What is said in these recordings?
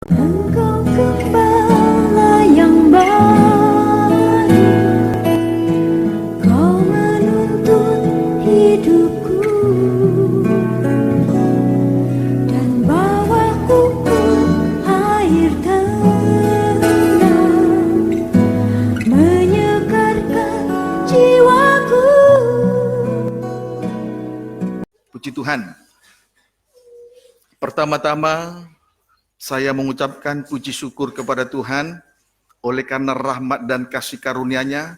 Engkau gembala yang baik, Kau menuntun hidupku dan bawaku ke air tenang, menyegarkan jiwaku. Puji Tuhan. Pertama-tama saya mengucapkan puji syukur kepada Tuhan oleh karena rahmat dan kasih karunia-Nya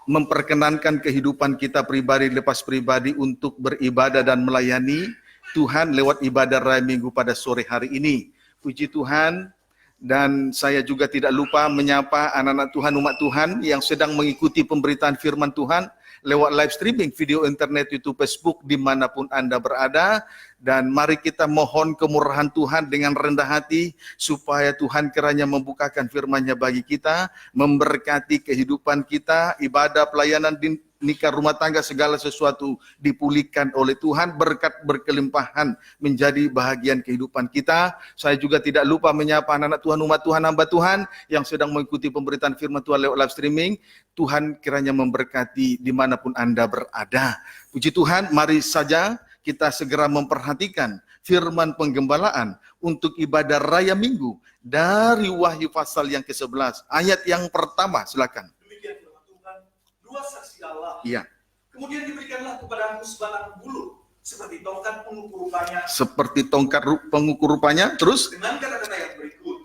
memperkenankan kehidupan kita pribadi lepas pribadi untuk beribadah dan melayani Tuhan lewat ibadah Raya Minggu pada sore hari ini. Puji Tuhan, dan saya juga tidak lupa menyapa anak-anak Tuhan, umat Tuhan yang sedang mengikuti pemberitaan firman Tuhan lewat live streaming video internet, YouTube, Facebook, dimanapun Anda berada. Dan mari kita mohon kemurahan Tuhan dengan rendah hati supaya Tuhan kiranya membukakan firman-Nya bagi kita, memberkati kehidupan kita, ibadah, pelayanan di nikah, rumah tangga, segala sesuatu dipulihkan oleh Tuhan, berkat berkelimpahan menjadi bahagian kehidupan kita. Saya juga tidak lupa menyapa anak-anak Tuhan, umat Tuhan, hamba Tuhan yang sedang mengikuti pemberitaan firman Tuhan lewat live streaming. Tuhan kiranya memberkati dimanapun Anda berada. Puji Tuhan, mari saja kita segera memperhatikan firman penggembalaan untuk ibadah Raya Minggu dari Wahyu pasal yang ke-11, ayat yang pertama, silakan. Demikian firman Tuhan, dua saksi Allah. Iya. Kemudian diberikanlah kepadamu sebatang bulu seperti tongkat pengukur rupanya. Seperti tongkat pengukur rupanya. Terus Dengan kata-kata yang berikut,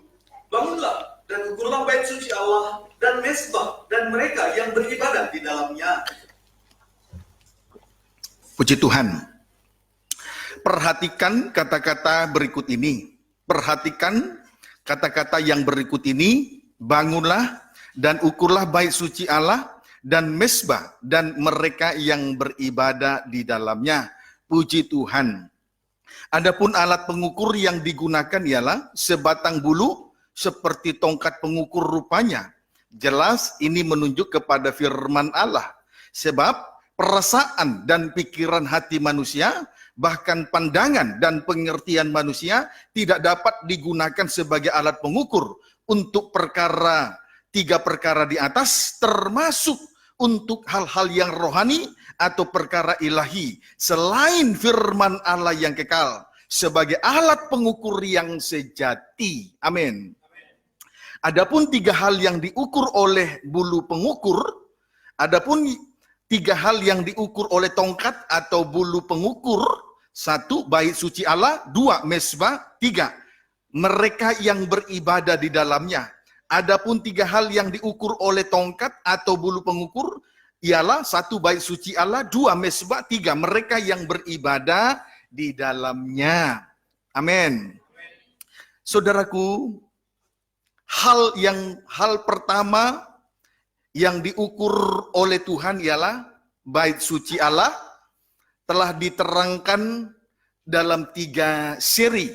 bangunlah dan ukurlah bait suci Allah dan mezbah dan mereka yang beribadah di dalamnya. puji Tuhan. Perhatikan kata-kata berikut ini. Perhatikan kata-kata yang berikut ini. Bangunlah dan ukurlah bait suci Allah dan mezbah dan mereka yang beribadah di dalamnya. Puji Tuhan. Adapun alat pengukur yang digunakan ialah sebatang bulu seperti tongkat pengukur rupanya. Jelas ini menunjuk kepada firman Allah. Sebab perasaan dan pikiran hati manusia, bahkan pandangan dan pengertian manusia tidak dapat digunakan sebagai alat pengukur untuk tiga perkara di atas, termasuk untuk hal-hal yang rohani atau perkara ilahi selain firman Allah yang kekal sebagai alat pengukur yang sejati. Amin. Adapun tiga hal yang diukur oleh bulu pengukur, adapun tiga hal yang diukur oleh tongkat atau bulu pengukur: satu, bait suci Allah; dua, mezbah; tiga, mereka yang beribadah di dalamnya. Adapun tiga hal yang diukur oleh tongkat atau bulu pengukur ialah: satu, bait suci Allah; dua, mezbah; tiga, mereka yang beribadah di dalamnya. Amin. Saudaraku, hal pertama yang diukur oleh Tuhan ialah bait suci Allah. Telah diterangkan dalam 3 seri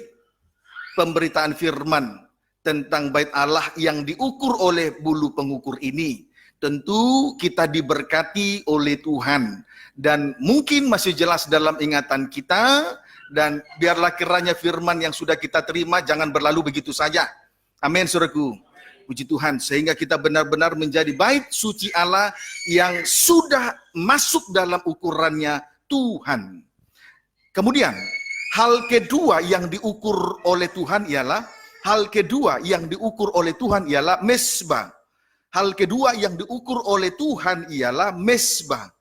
pemberitaan firman tentang bait Allah yang diukur oleh bulu pengukur ini. Tentu kita diberkati oleh Tuhan dan mungkin masih jelas dalam ingatan kita, dan biarlah kiranya firman yang sudah kita terima jangan berlalu begitu saja. Amin, saudaraku. Puji Tuhan, sehingga kita benar-benar menjadi bait suci Allah yang sudah masuk dalam ukurannya Tuhan. Kemudian, hal kedua yang diukur oleh Tuhan ialah mezbah. Hal kedua yang diukur oleh Tuhan ialah mezbah.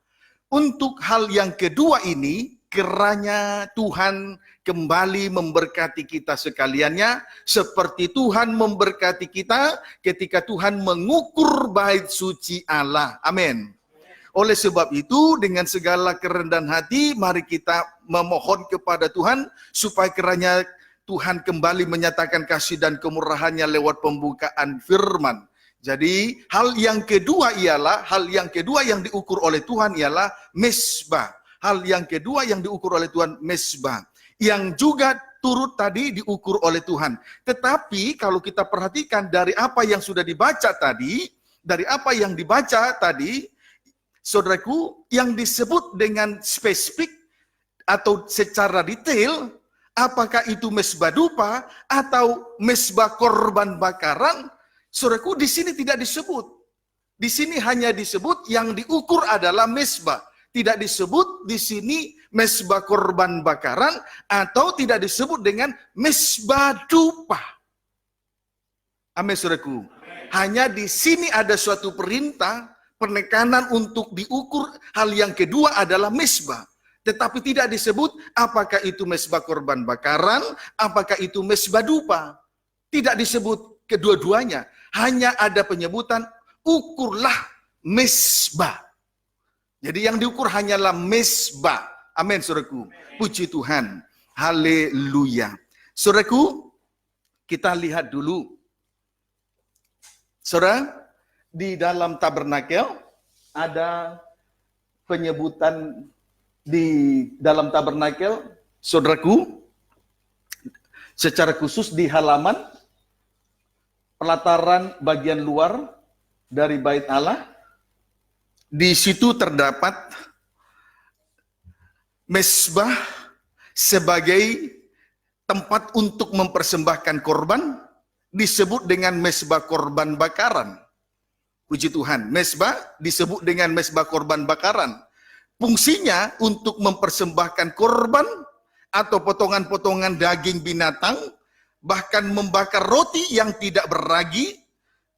Untuk hal yang kedua ini, kiranya Tuhan kembali memberkati kita sekaliannya, seperti Tuhan memberkati kita ketika Tuhan mengukur bait suci Allah. Amin. Oleh sebab itu, dengan segala kerendahan hati, mari kita memohon kepada Tuhan supaya kiranya Tuhan kembali menyatakan kasih dan kemurahan-Nya lewat pembukaan firman. Jadi, hal yang kedua yang diukur oleh Tuhan ialah mezbah. Hal yang kedua yang diukur oleh Tuhan, mezbah, yang juga turut tadi diukur oleh Tuhan. Tetapi kalau kita perhatikan dari apa yang sudah dibaca tadi, saudaraku, yang disebut dengan spesifik atau secara detail apakah itu mezbah dupa atau mezbah korban bakaran, saudaraku, di sini tidak disebut. Di sini hanya disebut yang diukur adalah mezbah. Tidak disebut di sini mezbah korban bakaran atau tidak disebut dengan mezbah dupa. Amin, saudaraku. Hanya di sini ada suatu perintah, penekanan untuk diukur. Hal yang kedua adalah mezbah. Tetapi tidak disebut apakah itu mezbah korban bakaran, apakah itu mezbah dupa. Tidak disebut kedua-duanya. Hanya ada penyebutan ukurlah mezbah. Jadi yang diukur hanyalah mezbah. Amin, saudaraku. Puji Tuhan. Haleluya. Saudaraku, kita lihat dulu. Saudara, di dalam tabernakel ada penyebutan di dalam tabernakel, saudaraku, secara khusus di halaman pelataran bagian luar dari bait Allah. Di situ terdapat mezbah sebagai tempat untuk mempersembahkan korban, disebut dengan mezbah korban bakaran. Puji Tuhan, mezbah disebut dengan mezbah korban bakaran. Fungsinya untuk mempersembahkan korban atau potongan-potongan daging binatang, bahkan membakar roti yang tidak beragi.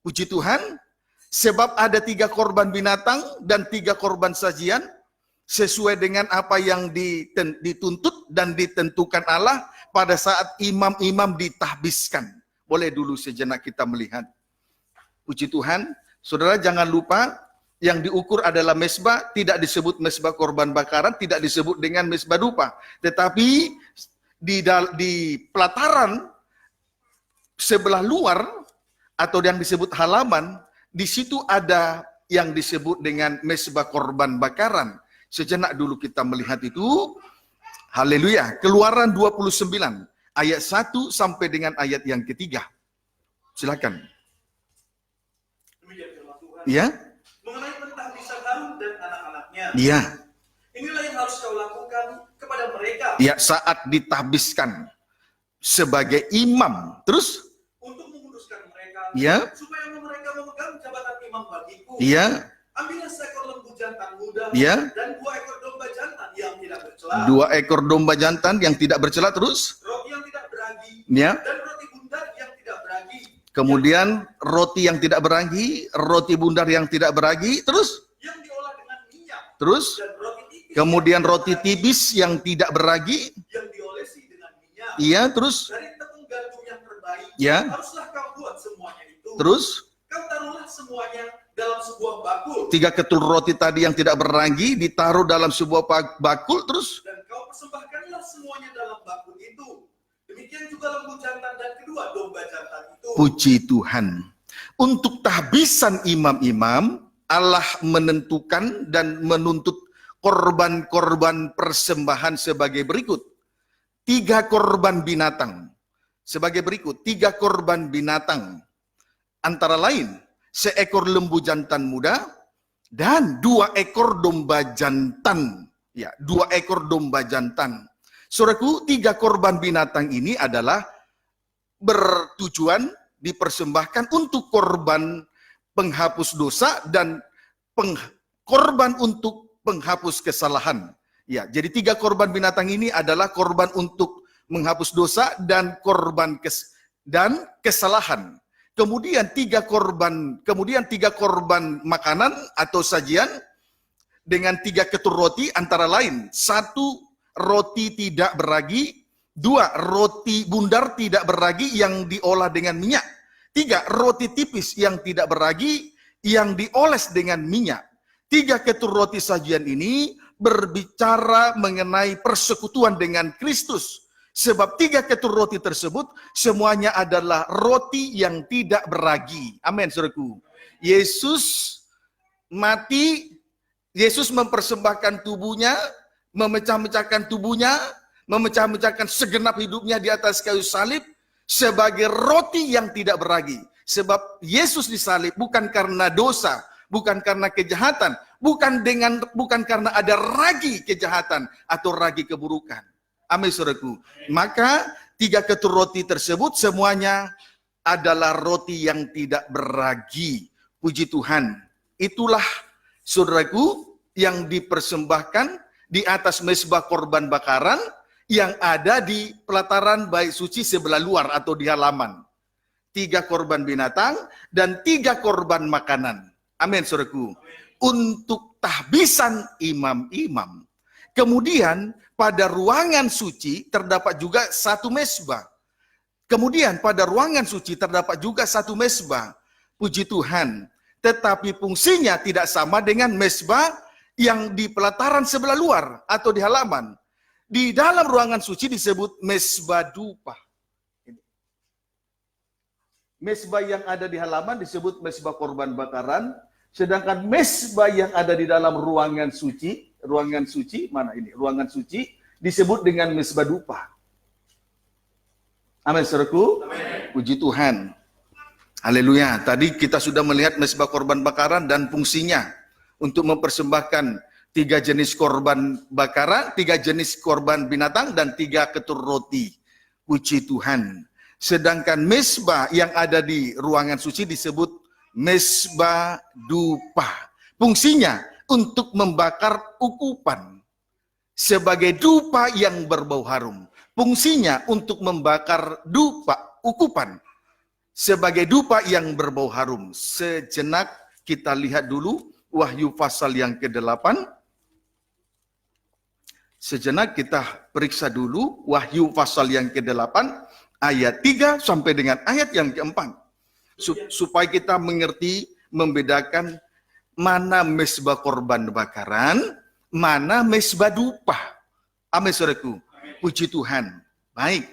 Puji Tuhan, sebab ada 3 korban binatang dan 3 korban sajian, sesuai dengan apa yang dituntut dan ditentukan Allah pada saat imam-imam ditahbiskan. Boleh dulu sejenak kita melihat. Puji Tuhan, saudara jangan lupa yang diukur adalah mezbah, tidak disebut mezbah korban bakaran, tidak disebut dengan mezbah dupa. Tetapi di pelataran sebelah luar atau yang disebut halaman, di situ ada yang disebut dengan mezbah korban bakaran. Sejenak dulu kita melihat itu. Haleluya. Keluaran 29. Ayat 1 sampai dengan ayat yang ketiga. Silakan. Demikian firman Tuhan. Ya. Mengenai pentahbisan Harun dan anak-anaknya. Ya. Inilah yang harus kau lakukan kepada mereka. Ya, saat ditahbiskan sebagai imam. Terus? Untuk menguduskan mereka. Ya. Supaya mereka memegang jabatan imam bagiku. Ya. Ambillah seekor lembu jantan muda. Ya. Dan 2 ekor domba jantan yang tidak bercela. 2 ekor domba jantan yang tidak bercela. Terus? Roti yang tidak beragi. Ya. Dan roti bundar yang tidak beragi. Kemudian roti yang tidak beragi, roti bundar yang tidak beragi. Terus? Yang diolah dengan minyak. Terus? Dan roti tipis. Kemudian roti tipis yang tidak beragi. Yang diolesi dengan minyak. Iya, terus? Dari tepung gandum yang terbaik. Ya. Haruslah kau buat semuanya itu. Terus? Kau taruhlah semuanya dalam sebuah bakul. 3 ketul roti tadi yang tidak beragi ditaruh dalam sebuah bakul. Terus? Dan kau persembahkanlah semuanya dalam bakul itu. Demikian juga lembu jantan dan kedua domba jantan itu. Puji Tuhan. Untuk tahbisan imam-imam, Allah menentukan dan menuntut korban-korban persembahan sebagai berikut. 3 korban binatang. Sebagai berikut, 3 korban binatang. Antara lain, seekor lembu jantan muda dan 2 ekor domba jantan. Ya, 2 ekor domba jantan. Saudaraku, 3 korban binatang ini adalah bertujuan dipersembahkan untuk korban penghapus dosa dan korban untuk penghapus kesalahan. Ya, jadi 3 korban binatang ini adalah korban untuk menghapus dosa dan korban kesalahan. Kemudian 3 korban makanan atau sajian dengan 3 ketul roti, antara lain 1 roti tidak beragi, 2 roti bundar tidak beragi yang diolah dengan minyak, 3 roti tipis yang tidak beragi yang dioles dengan minyak. 3 ketul roti sajian ini berbicara mengenai persekutuan dengan Kristus. Sebab 3 ketul roti tersebut semuanya adalah roti yang tidak beragi. Amin, saudaraku. Yesus mati, Yesus mempersembahkan tubuhnya, memecah-mecahkan tubuhnya, memecah-mecahkan segenap hidupnya di atas kayu salib sebagai roti yang tidak beragi. Sebab Yesus disalib bukan karena dosa, bukan karena kejahatan, bukan karena ada ragi kejahatan atau ragi keburukan. Amin, saudaraku. Maka 3 ketur roti tersebut semuanya adalah roti yang tidak beragi. Puji Tuhan. Itulah, saudaraku, yang dipersembahkan di atas mezbah korban bakaran yang ada di pelataran bait suci sebelah luar atau di halaman. 3 korban binatang dan 3 korban makanan. Amin, saudaraku. Untuk tahbisan imam-imam. Kemudian pada ruangan suci terdapat juga 1 mezbah. Kemudian pada ruangan suci terdapat juga 1 mezbah. Puji Tuhan. Tetapi fungsinya tidak sama dengan mezbah yang di pelataran sebelah luar atau di halaman. Di dalam ruangan suci disebut mezbah dupa. Mezbah yang ada di halaman disebut mezbah korban bakaran, sedangkan mezbah yang ada di dalam ruangan suci mana ini? Ruangan suci disebut dengan mezbah dupa. Amin, saudaraku. Puji Tuhan. Haleluya. Tadi kita sudah melihat mezbah korban bakaran dan fungsinya untuk mempersembahkan 3 jenis korban bakaran, 3 jenis korban binatang, dan 3 ketur roti. Puji Tuhan. Sedangkan mezbah yang ada di ruangan suci disebut mezbah dupa. Fungsinya untuk membakar ukupan sebagai dupa yang berbau harum. Fungsinya untuk membakar dupa, ukupan sebagai dupa yang berbau harum. Sejenak kita lihat dulu Wahyu pasal yang ke-8. Sejenak kita periksa dulu Wahyu pasal yang ke-8 ayat 3 sampai dengan ayat yang ke-4. Supaya kita mengerti, membedakan mana mezbah korban bakaran, mana mezbah dupa. Amin, saudaraku. Puji Tuhan. Baik.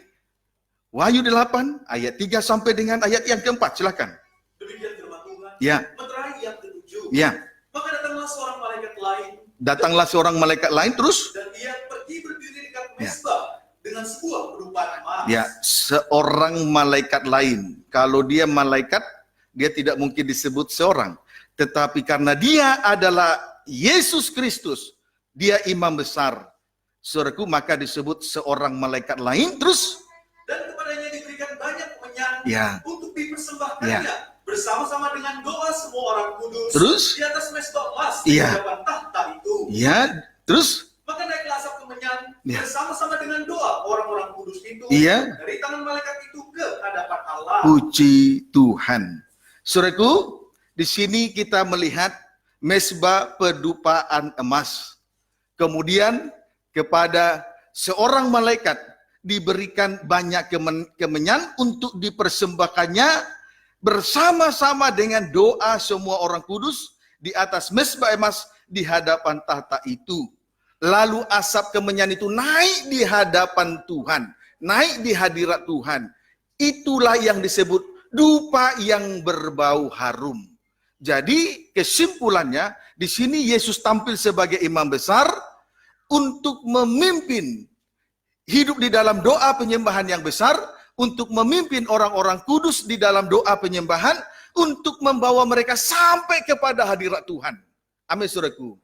Wahyu 8 ayat 3 sampai dengan ayat yang ke-4. Silakan. Demikian firman Tuhan. Ya. Meterai yang ke-7. Ya. Maka datanglah seorang malaikat lain. Datanglah seorang malaikat lain terus. Dan ia pergi berdiri dekat mezbah dengan sebuah berupaan emas. Ya, seorang malaikat lain. Kalau dia malaikat, dia tidak mungkin disebut seorang. Tetapi karena dia adalah Yesus Kristus, dia imam besar, saudaraku, maka disebut seorang malaikat lain. Terus, dan kepadanya diberikan banyak menyan untuk dipersembahkannya bersama-sama dengan doa semua orang kudus. Terus, di atas mezbah emas di hadapan tahta itu. Terus, maka naiklah asap kemenyan bersama-sama dengan doa orang-orang kudus itu dari tangan malaikat itu ke hadapan Allah. Puji Tuhan. Saudaraku, di sini kita melihat mezbah pedupaan emas. Kemudian kepada seorang malaikat diberikan banyak kemenyan untuk dipersembahkannya bersama-sama dengan doa semua orang kudus di atas mezbah emas di hadapan tahta itu. Lalu asap kemenyan itu naik di hadapan Tuhan, naik di hadirat Tuhan. Itulah yang disebut dupa yang berbau harum. Jadi kesimpulannya di sini Yesus tampil sebagai imam besar untuk memimpin hidup di dalam doa penyembahan yang besar, untuk memimpin orang-orang kudus di dalam doa penyembahan, untuk membawa mereka sampai kepada hadirat Tuhan. Amin, saudaraku.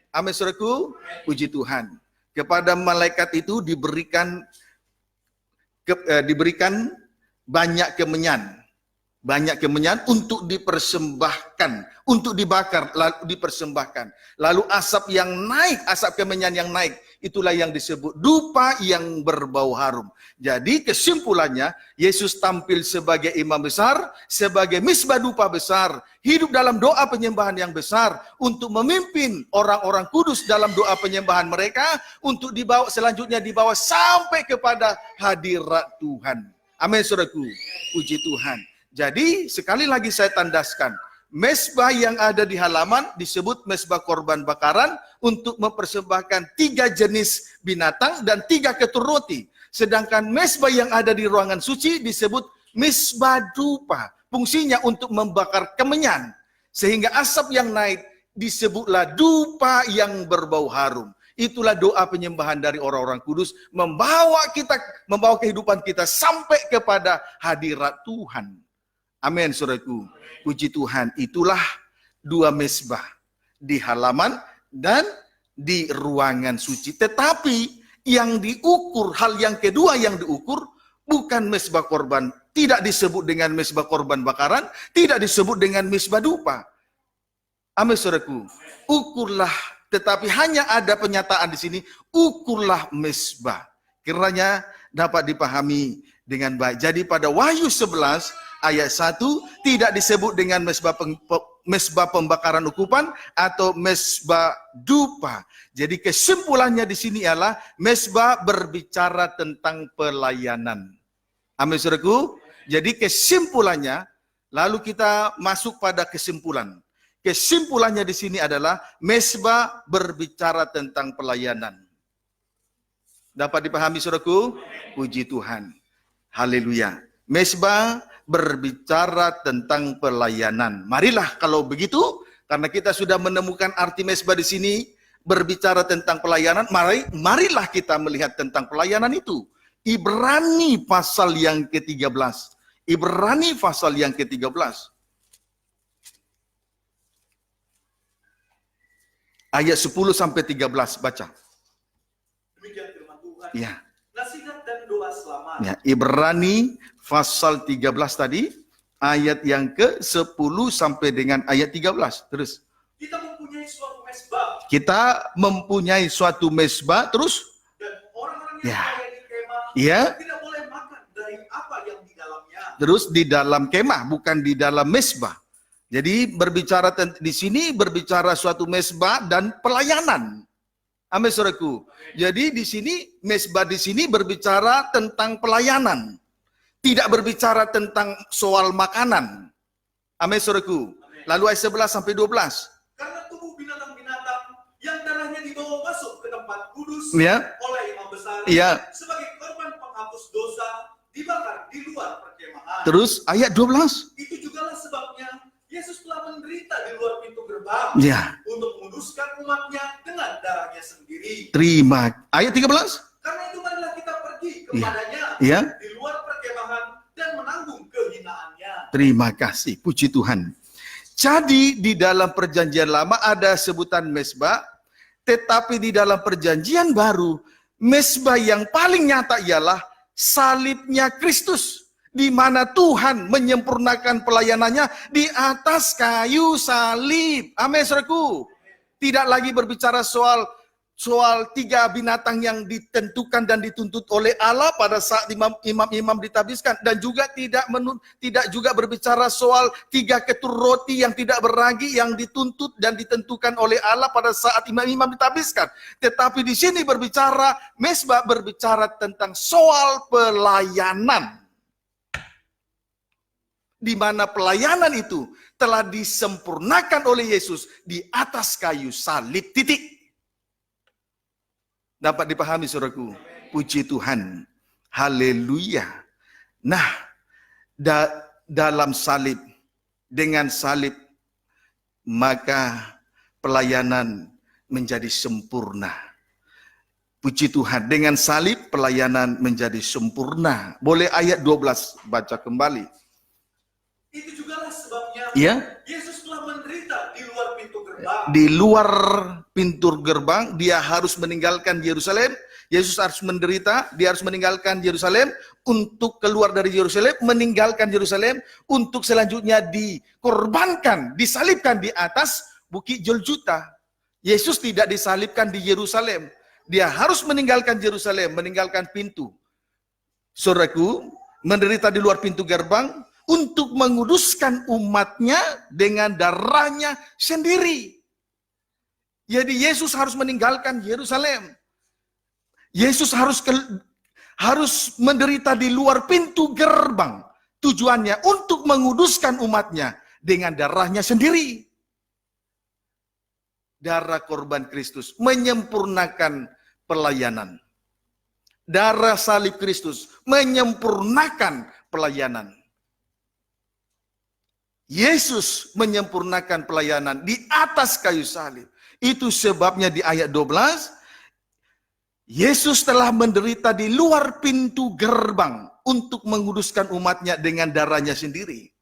Amin, saudaraku. Puji Tuhan. Kepada malaikat itu diberikan banyak kemenyan. Banyak kemenyan untuk dipersembahkan, untuk dibakar, lalu dipersembahkan. Lalu asap yang naik, asap kemenyan yang naik, itulah yang disebut dupa yang berbau harum. Jadi kesimpulannya, Yesus tampil sebagai imam besar, sebagai mezbah dupa besar, hidup dalam doa penyembahan yang besar, untuk memimpin orang-orang kudus dalam doa penyembahan mereka, untuk dibawa selanjutnya dibawa sampai kepada hadirat Tuhan. Amin, saudaraku. Puji Tuhan. Jadi sekali lagi saya tandaskan, mezbah yang ada di halaman disebut mezbah korban bakaran untuk mempersembahkan 3 jenis binatang dan 3 ketur roti. Sedangkan mezbah yang ada di ruangan suci disebut mezbah dupa. Fungsinya untuk membakar kemenyan. Sehingga asap yang naik disebutlah dupa yang berbau harum. Itulah doa penyembahan dari orang-orang kudus, membawa kehidupan kita sampai kepada hadirat Tuhan. Amin, saudaraku. Puji Tuhan. Itulah 2 mezbah di halaman dan di ruangan suci. Tetapi yang diukur, hal yang kedua yang diukur bukan mesbah korban. Tidak disebut dengan mesbah korban bakaran, tidak disebut dengan mesbah dupa. Amin, saudaraku. Ukurlah, tetapi hanya ada penyataan di sini, ukurlah mesbah. Kiranya dapat dipahami dengan baik. Jadi pada Wahyu 11 ayat 1 tidak disebut dengan mesbah pembakaran ukupan atau mesbah dupa. Jadi kesimpulannya di sini ialah mesbah berbicara tentang pelayanan. Amin, saudaraku. Jadi kesimpulannya, lalu kita masuk pada kesimpulan. Kesimpulannya di sini adalah mesbah berbicara tentang pelayanan. Dapat dipahami, saudaraku? Puji Tuhan. Haleluya. Mesbah berbicara tentang pelayanan. Marilah kalau begitu, karena kita sudah menemukan arti mesbah di sini berbicara tentang pelayanan, marilah kita melihat tentang pelayanan itu. Ibrani pasal yang ke-13. Ibrani pasal yang ke-13. Ayat 10 sampai 13 baca. Demikian firman Tuhan. Ya. Nasihat dan doa selamat. Ya, Ibrani pasal 13 tadi, ayat yang ke-10 sampai dengan ayat 13. Terus. Kita mempunyai suatu mesbah. Kita mempunyai suatu mesbah, terus? Dan orang-orang Ya. yang melayani kemah Ya. tidak boleh makan dari apa yang di dalamnya. Terus di dalam kemah, bukan di dalam mesbah. Jadi berbicara di sini berbicara suatu mesbah dan pelayanan. Amin, saudaraku. Jadi di sini mesbah di sini berbicara tentang pelayanan. Tidak berbicara tentang soal makanan. Amin, saudaraku. Lalu ayat 11 sampai 12. Karena tubuh binatang-binatang yang darahnya dibawa masuk ke tempat kudus Ya. oleh imam besar Ya. sebagai korban penghapus dosa dibakar di luar perkemahan. Terus ayat 12. Itu jugalah sebabnya Yesus telah menderita di luar pintu gerbang Ya. untuk menguduskan umatnya dengan darahnya sendiri. Terima. Ayat 13. Karena itu marilah kita pergi kepadanya Ya. di luar perkemahan dan menanggung kehinaannya. Terima kasih. Puji Tuhan. Jadi di dalam perjanjian lama ada sebutan mesbah, tetapi di dalam perjanjian baru, mesbah yang paling nyata ialah salibnya Kristus. Di mana Tuhan menyempurnakan pelayanannya di atas kayu salib. Amin, saudaraku. Tidak lagi berbicara soal 3 binatang yang ditentukan dan dituntut oleh Allah pada saat imam-imam ditabiskan, dan juga tidak juga berbicara soal 3 ketur roti yang tidak beragi yang dituntut dan ditentukan oleh Allah pada saat imam-imam ditabiskan. Tetapi di sini berbicara mesbah berbicara tentang soal pelayanan, di mana pelayanan itu telah disempurnakan oleh Yesus di atas kayu salib. Titik. Dapat dipahami, saudaraku? Puji Tuhan. Haleluya. Nah, dalam salib, dengan salib, maka pelayanan menjadi sempurna. Puji Tuhan. Dengan salib, pelayanan menjadi sempurna. Boleh ayat 12 baca kembali. Itu jugalah sebabnya Ya. Yesus telah menderita di luar pintu gerbang. Di luar pintu gerbang, dia harus meninggalkan Yerusalem. Yesus harus menderita, dia harus meninggalkan Yerusalem untuk keluar dari Yerusalem, meninggalkan Yerusalem untuk selanjutnya dikorbankan, disalibkan di atas Bukit Golgota. Yesus tidak disalibkan di Yerusalem. Dia harus meninggalkan Yerusalem, meninggalkan pintu. Saudaraku, menderita di luar pintu gerbang untuk menguduskan umatnya dengan darahnya sendiri. Jadi Yesus harus meninggalkan Yerusalem. Yesus harus menderita di luar pintu gerbang. Tujuannya untuk menguduskan umatnya dengan darahnya sendiri. Darah korban Kristus menyempurnakan pelayanan. Darah salib Kristus menyempurnakan pelayanan. Yesus menyempurnakan pelayanan di atas kayu salib. Itu sebabnya di ayat 12, Yesus telah menderita di luar pintu gerbang untuk menguduskan umatnya dengan darahnya sendiri.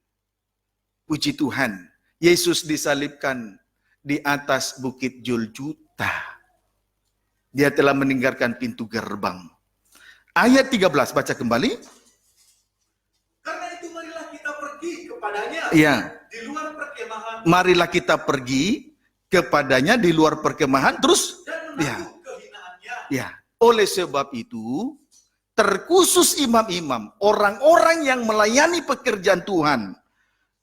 Puji Tuhan, Yesus disalibkan di atas Bukit Golgota. Dia telah meninggalkan pintu gerbang. Ayat 13, baca kembali. Karena itu marilah kita pergi kepadanya Ya, di luar perkemahan marilah kita pergi kepadanya di luar perkemahan. Terus, dan ya, menanggung kehinaannya. ya. Oleh sebab itu, terkhusus imam-imam, orang-orang yang melayani pekerjaan Tuhan.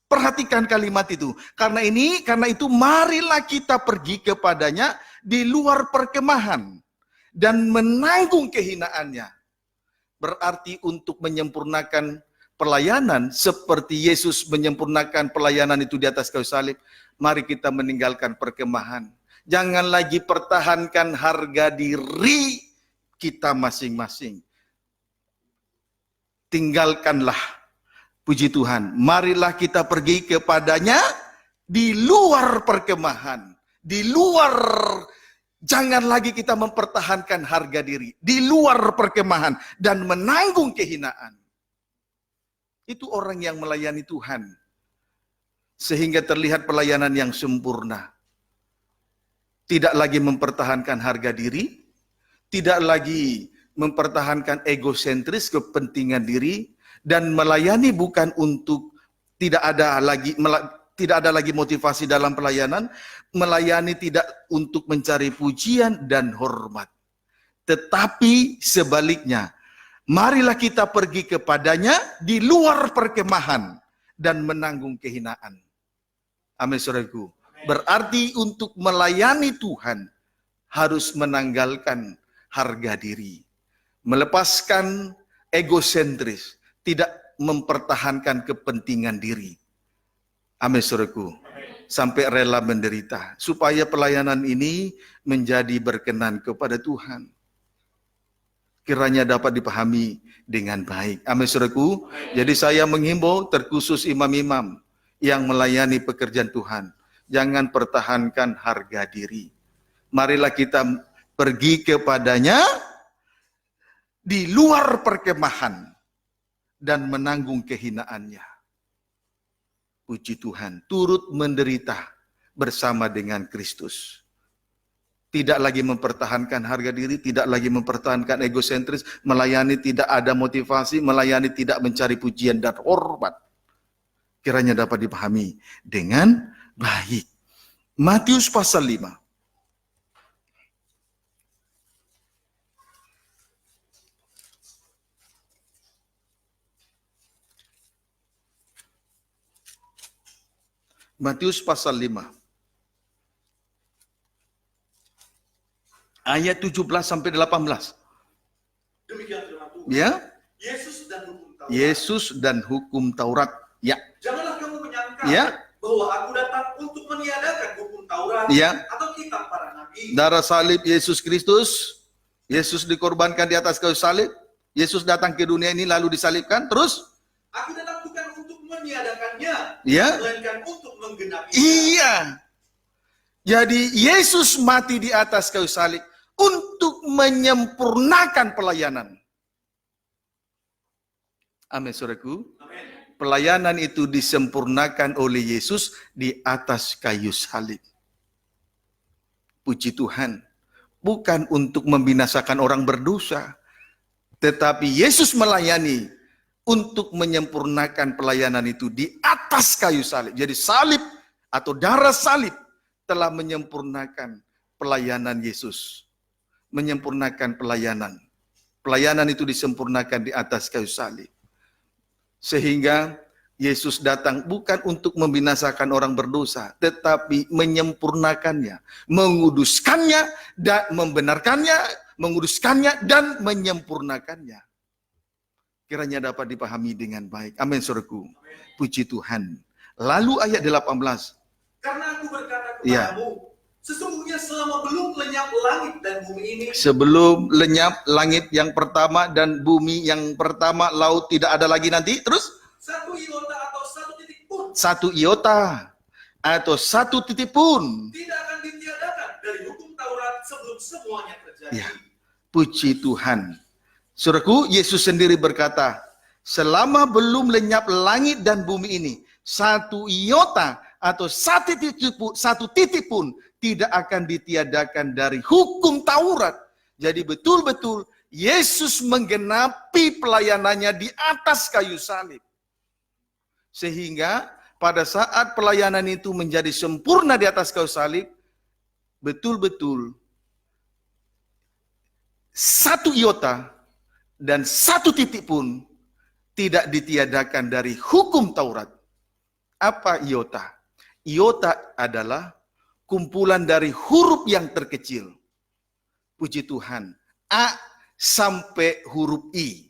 Perhatikan kalimat itu. Karena itu marilah kita pergi kepadanya di luar perkemahan dan menanggung kehinaannya. Berarti untuk menyempurnakan pelayanan seperti Yesus menyempurnakan pelayanan itu di atas kayu salib, mari kita meninggalkan perkemahan. Jangan lagi pertahankan harga diri kita masing-masing. Tinggalkanlah, puji Tuhan, marilah kita pergi kepadanya di luar perkemahan, di luar, jangan lagi kita mempertahankan harga diri, di luar perkemahan dan menanggung kehinaan. Itu orang yang melayani Tuhan, sehingga terlihat pelayanan yang sempurna. Tidak lagi mempertahankan harga diri, tidak lagi mempertahankan egosentris, kepentingan diri, dan melayani bukan untuk, tidak ada lagi motivasi dalam pelayanan, melayani tidak untuk mencari pujian dan hormat. Tetapi sebaliknya, marilah kita pergi kepadanya di luar perkemahan dan menanggung kehinaan. Amin, saudaraku. Berarti untuk melayani Tuhan harus menanggalkan harga diri, melepaskan egosentris, tidak mempertahankan kepentingan diri. Amin, saudaraku. Sampai rela menderita supaya pelayanan ini menjadi berkenan kepada Tuhan. Kiranya dapat dipahami dengan baik. Amin, saudaraku. Jadi saya menghimbau terkhusus imam-imam yang melayani pekerjaan Tuhan, jangan pertahankan harga diri. Marilah kita pergi kepadanya di luar perkemahan dan menanggung kehinaannya. Puji Tuhan, turut menderita bersama dengan Kristus. Tidak lagi mempertahankan harga diri, tidak lagi mempertahankan egosentris, melayani tidak ada motivasi, melayani tidak mencari pujian dan hormat. Kiranya dapat dipahami dengan baik. Matius pasal 5. Matius pasal 5. Ayat 17 sampai 18. Demikian firman Tuhan. Ya. Yesus dan hukum Taurat. Yesus dan hukum Taurat. Ya. Janganlah kamu menyangka Ya. bahwa aku datang untuk meniadakan hukum Taurat Ya. atau kitab para nabi. Darah salib Yesus Kristus. Yesus dikorbankan di atas kayu salib. Yesus datang ke dunia ini lalu disalibkan. Terus? Aku datang bukan untuk meniadakannya, Ya. melainkan untuk menggenapinya. Iya. Jadi Yesus mati di atas kayu salib untuk menyempurnakan pelayanan. Amin, saudaraku. Amin. Pelayanan itu disempurnakan oleh Yesus di atas kayu salib. Puji Tuhan. Bukan untuk membinasakan orang berdosa, tetapi Yesus melayani untuk menyempurnakan pelayanan itu di atas kayu salib. Jadi salib atau darah salib telah menyempurnakan pelayanan Yesus. Menyempurnakan pelayanan. Pelayanan itu disempurnakan di atas kayu salib. Sehingga Yesus datang bukan untuk membinasakan orang berdosa, tetapi menyempurnakannya, menguduskannya, dan membenarkannya, menguduskannya, dan menyempurnakannya. Kiranya dapat dipahami dengan baik. Amin, saudaraku. Puji Tuhan. Lalu ayat 18. Karena aku berkata Ya. kepadamu, sesungguhnya selama belum lenyap langit dan bumi ini, Sebelum lenyap langit yang pertama dan bumi yang pertama, laut tidak ada lagi nanti. Terus? satu iota atau satu titik pun Satu iota atau satu titik pun. tidak akan ditiadakan dari hukum Taurat sebelum semuanya terjadi. Ya. Puji Tuhan. Saudaraku, Yesus sendiri berkata, selama belum lenyap langit dan bumi ini, satu iota atau satu titik pun tidak akan ditiadakan dari hukum Taurat Jadi betul-betul Yesus menggenapi pelayanannya di atas kayu salib. Sehingga pada saat pelayanan itu menjadi sempurna di atas kayu salib, betul-betul satu iota dan satu titik pun tidak ditiadakan dari hukum Taurat. Apa iota? Iota adalah kumpulan dari huruf yang terkecil. Puji Tuhan. A sampai huruf I.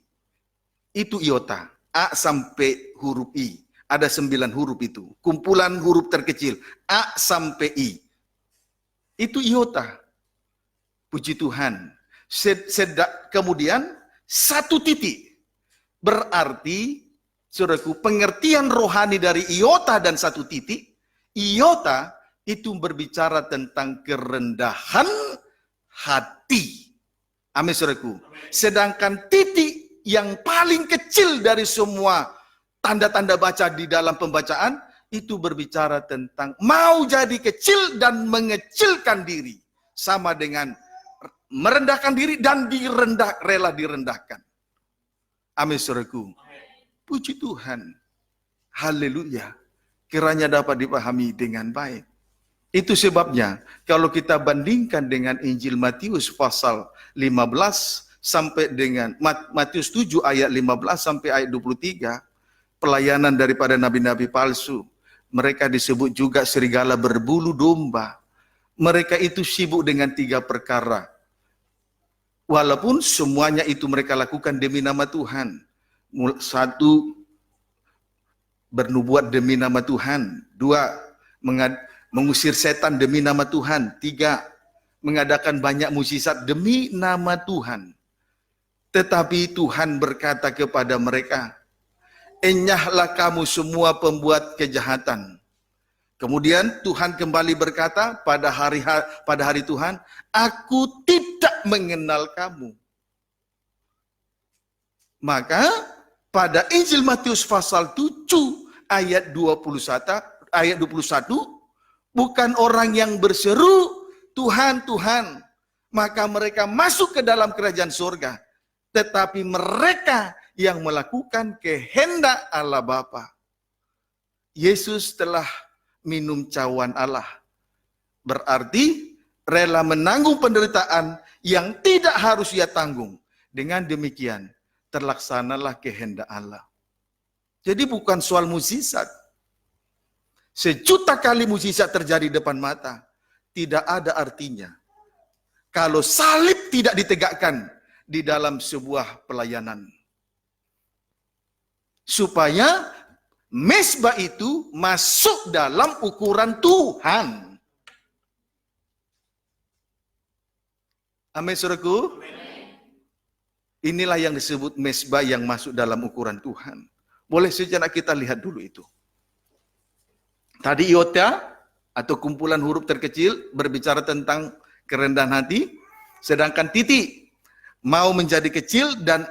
Itu iota. A sampai huruf I. Ada 9 huruf itu. Kumpulan huruf terkecil. A sampai I. Itu iota. Puji Tuhan. Kemudian satu titik. Berarti, saudaraku, pengertian rohani dari iota dan satu titik. Iota itu berbicara tentang kerendahan hati. Amin, saudaraku. Sedangkan titik yang paling kecil dari semua tanda-tanda baca di dalam pembacaan itu berbicara tentang mau jadi kecil dan mengecilkan diri, sama dengan merendahkan diri dan rela direndahkan. Amin, saudaraku. Puji Tuhan. Haleluya. Kiranya dapat dipahami dengan baik. Itu sebabnya kalau kita bandingkan dengan Injil Matius pasal 15 sampai dengan Matius 7 ayat 15 sampai ayat 23, pelayanan daripada nabi-nabi palsu. Mereka disebut juga serigala berbulu domba. Mereka itu sibuk dengan 3 perkara. Walaupun semuanya itu mereka lakukan demi nama Tuhan. 1, bernubuat demi nama Tuhan. 2, mengusir setan demi nama Tuhan. 3, mengadakan banyak mukjizat demi nama Tuhan. Tetapi Tuhan berkata kepada mereka, enyahlah kamu semua pembuat kejahatan. Kemudian Tuhan kembali berkata pada hari Tuhan, aku tidak mengenal kamu. Maka pada Injil Matius pasal 7 ayat 21, bukan orang yang berseru Tuhan, Tuhan, maka mereka masuk ke dalam kerajaan surga, tetapi mereka yang melakukan kehendak Allah Bapa. Yesus telah minum cawan Allah. Berarti rela menanggung penderitaan yang tidak harus ia tanggung. Dengan demikian, terlaksanalah kehendak Allah. Jadi bukan soal mukjizat. Sejuta kali mukjizat terjadi depan mata, tidak ada artinya kalau salib tidak ditegakkan di dalam sebuah pelayanan. Supaya mezbah itu masuk dalam ukuran Tuhan. Amin, saudaraku. Inilah yang disebut mezbah yang masuk dalam ukuran Tuhan. Boleh sejenak kita lihat dulu itu. Tadi iota atau kumpulan huruf terkecil berbicara tentang kerendahan hati. Sedangkan titik mau menjadi kecil dan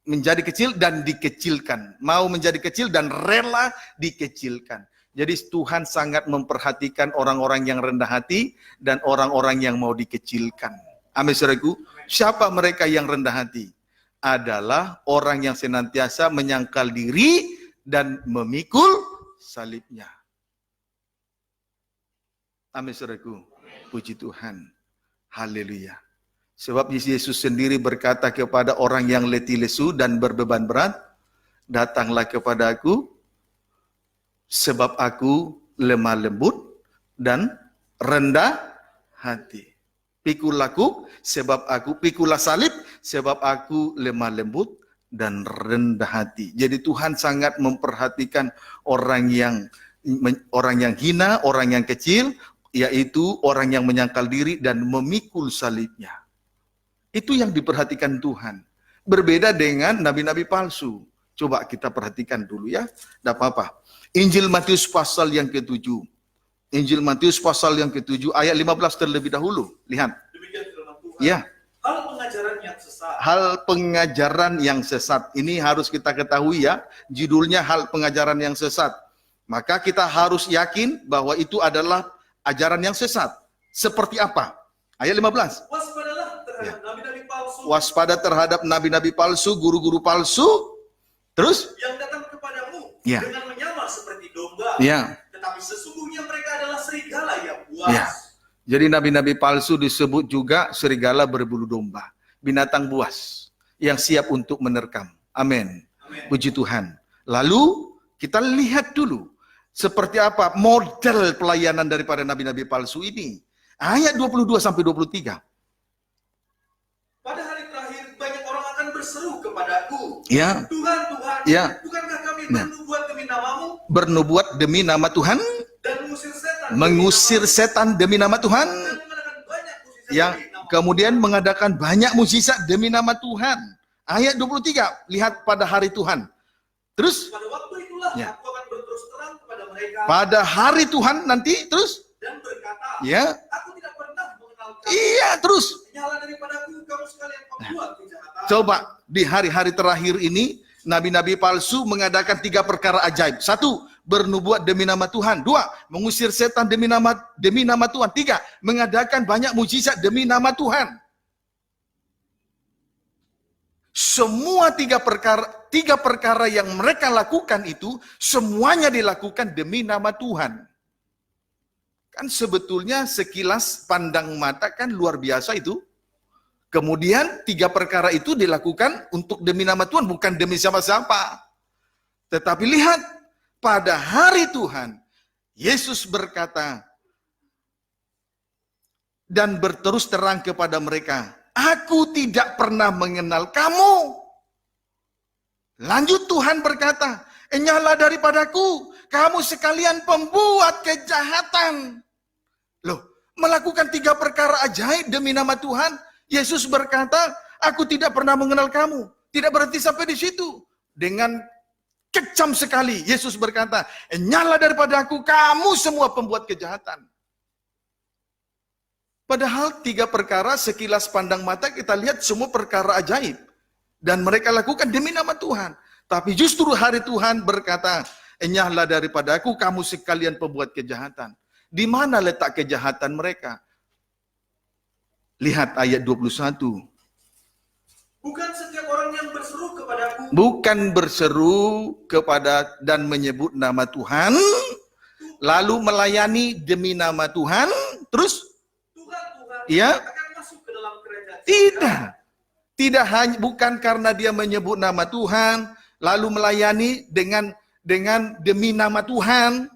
menjadi kecil dan dikecilkan. Mau menjadi kecil dan rela dikecilkan. Jadi Tuhan sangat memperhatikan orang-orang yang rendah hati dan orang-orang yang mau dikecilkan. Amin, saudaraku. Siapa mereka yang rendah hati? Adalah orang yang senantiasa menyangkal diri dan memikul salibnya. Amin, saudaraku. Puji Tuhan. Haleluya. Sebab Yesus sendiri berkata kepada orang yang letih lesu dan berbeban berat, datanglah kepada aku, sebab aku lemah lembut dan rendah hati. Pikulah salib, sebab aku lemah lembut dan rendah hati. Jadi Tuhan sangat memperhatikan orang yang hina, orang yang kecil, yaitu orang yang menyangkal diri dan memikul salibnya. Itu yang diperhatikan Tuhan. Berbeda dengan nabi-nabi palsu. Coba kita perhatikan dulu ya. Tidak apa-apa. Injil Matius pasal yang ke-7. Injil Matius pasal yang ke-7 ayat 15 terlebih dahulu. Lihat. Demikian firman Tuhan. Ya. Hal pengajaran yang sesat. Hal pengajaran yang sesat. Ini harus kita ketahui ya. Judulnya hal pengajaran yang sesat. Maka kita harus yakin bahwa itu adalah ajaran yang sesat. Seperti apa? Ayat 15. Waspadalah terhadap palsu waspada terhadap nabi-nabi palsu, guru-guru palsu. Terus? yang datang kepadamu Ya. dengan menyamar seperti domba, Ya. tetapi sesungguhnya mereka adalah serigala yang buas. Ya. Jadi nabi-nabi palsu disebut juga serigala berbulu domba, binatang buas yang siap untuk menerkam. Amin. Amin. Puji Tuhan. Lalu kita lihat dulu seperti apa model pelayanan daripada nabi-nabi palsu ini. Ayat 22 sampai 23. Pada hari terakhir banyak orang akan berseru kepadaku, Ya. Tuhan, Tuhan, Ya. bukankah kami Nah. bernubuat demi namamu Bernubuat demi nama Tuhan, dan mengusir setan demi nama Tuhan, dan mengadakan banyak mujizat yang demi namamu? kemudian mengadakan banyak mukjizat demi nama Tuhan. Ayat 23, lihat pada hari Tuhan. Terus Pada waktu itulah Ya. aku akan berterus terang kepada mereka pada hari Tuhan nanti terus dan berkata, ya. aku tidak pernah mengenal kamu. Iya, terus Nyala daripadaku kamu sekalian pembuat kejahatan. coba di hari-hari terakhir ini nabi-nabi palsu mengadakan 3 perkara ajaib. 1, bernubuat demi nama Tuhan. 2, mengusir setan demi nama Tuhan. 3, mengadakan banyak mujizat demi nama Tuhan. Semua 3 perkara yang mereka lakukan itu semuanya dilakukan demi nama Tuhan. Kan sebetulnya sekilas pandang mata kan luar biasa itu. Kemudian 3 perkara itu dilakukan untuk demi nama Tuhan, bukan demi siapa-siapa. Tetapi lihat, pada hari Tuhan, Yesus berkata, dan berterus terang kepada mereka, aku tidak pernah mengenal kamu. Lanjut Tuhan berkata, enyahlah daripadaku, kamu sekalian pembuat kejahatan. Loh, melakukan 3 perkara ajaib demi nama Tuhan. Yesus berkata, aku tidak pernah mengenal kamu. Tidak berhenti sampai di situ. Dengan kejam sekali, Yesus berkata, enyahlah daripadaku, kamu semua pembuat kejahatan. Padahal 3 perkara sekilas pandang mata kita lihat semua perkara ajaib. Dan mereka lakukan demi nama Tuhan. Tapi justru hari Tuhan berkata, enyahlah daripadaku, kamu sekalian pembuat kejahatan. Di mana letak kejahatan mereka? Lihat ayat 21. Bukan setiap orang yang berseru kepadaku, Bukan berseru kepada dan menyebut nama Tuhan, lalu melayani demi nama Tuhan, terus Tuhan, Tuhan ya, akan masuk ke dalam kerajaan. tidak. Tidak hanya bukan karena dia menyebut nama Tuhan, lalu melayani dengan demi nama Tuhan,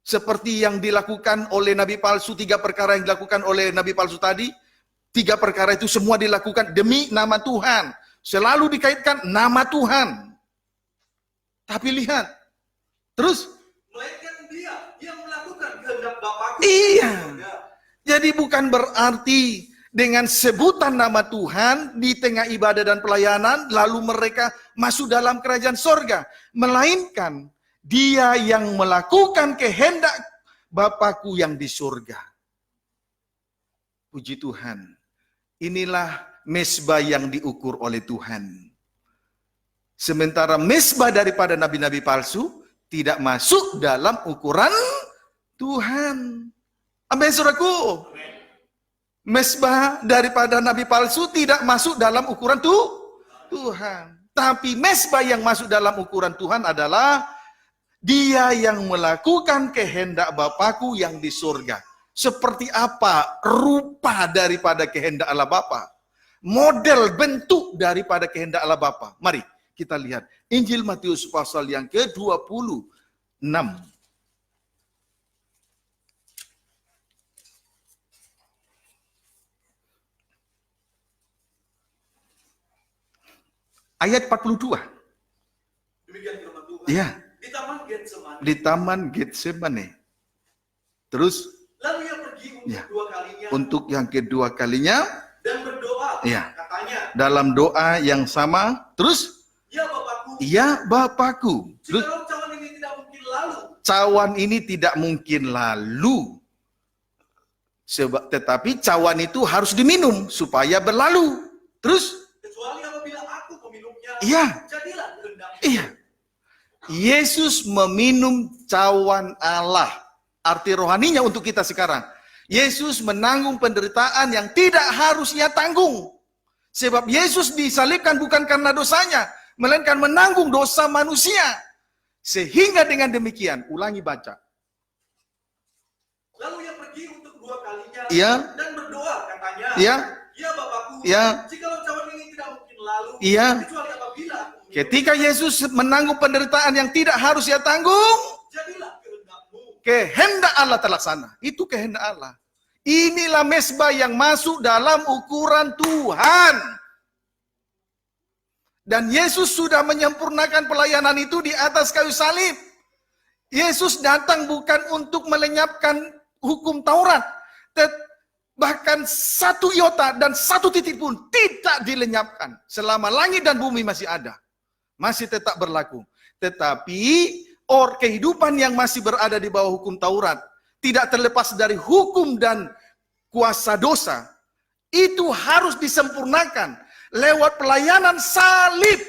seperti yang dilakukan oleh nabi palsu. 3 perkara yang dilakukan oleh nabi palsu tadi, 3 perkara itu semua dilakukan demi nama Tuhan. Selalu dikaitkan nama Tuhan. Tapi lihat, terus Melainkan dia yang melakukan kehendak Bapakku. iya. Jadi bukan berarti dengan sebutan nama Tuhan di tengah ibadah dan pelayanan, lalu mereka masuk dalam kerajaan sorga. Melainkan dia yang melakukan kehendak Bapakku yang di surga. Puji Tuhan. Inilah mesbah yang diukur oleh Tuhan. Sementara mesbah daripada nabi-nabi palsu tidak masuk dalam ukuran Tuhan. Amin, saudaraku. Mesbah daripada nabi palsu tidak masuk dalam ukuran Tuhan. Tapi mesbah yang masuk dalam ukuran Tuhan adalah dia yang melakukan kehendak Bapakku yang di surga. Seperti apa rupa daripada kehendak Allah Bapa? Model bentuk daripada kehendak Allah Bapa. Mari kita lihat Injil Matius pasal yang ke-26. Ayat 42. Demikian firman Tuhan. Ya, Di taman Getsemani. di Taman Getsemane. Terus Lalu ia pergi untuk Ya. 2 kalinya untuk yang kedua kalinya dan berdoa. Ya. Katanya, dalam doa yang sama, terus ya Bapakku, ya Bapakku. Terus jikalau cawan ini tidak mungkin lalu, cawan ini tidak mungkin lalu. Tetapi cawan itu harus diminum supaya berlalu. Terus kecuali apabila aku meminumnya, iya, jadilah kehendakmu. iya. Yesus meminum cawan Allah. Arti rohaninya untuk kita sekarang. Yesus menanggung penderitaan yang tidak harus ia tanggung. Sebab Yesus disalibkan bukan karena dosanya, melainkan menanggung dosa manusia. Sehingga dengan demikian, ulangi baca. Lalu ia pergi untuk kedua kalinya Iya. dan berdoa, katanya, Iya. Ya Bapakku, Iya. jikalau cawan ini tidak mungkin lalu, Iya. kecuali apabila aku minum, Ketika Yesus menanggung penderitaan yang tidak harus ia tanggung, jadilah kehendak-Mu. kehendak Allah terlaksana. Itu kehendak Allah. Inilah mesbah yang masuk dalam ukuran Tuhan. Dan Yesus sudah menyempurnakan pelayanan itu di atas kayu salib. Yesus datang bukan untuk melenyapkan hukum Taurat. Bahkan satu iota dan satu titik pun tidak dilenyapkan. Selama langit dan bumi masih ada. Masih tetap berlaku. Tetapi kehidupan yang masih berada di bawah hukum Taurat, tidak terlepas dari hukum dan kuasa dosa, itu harus disempurnakan lewat pelayanan salib.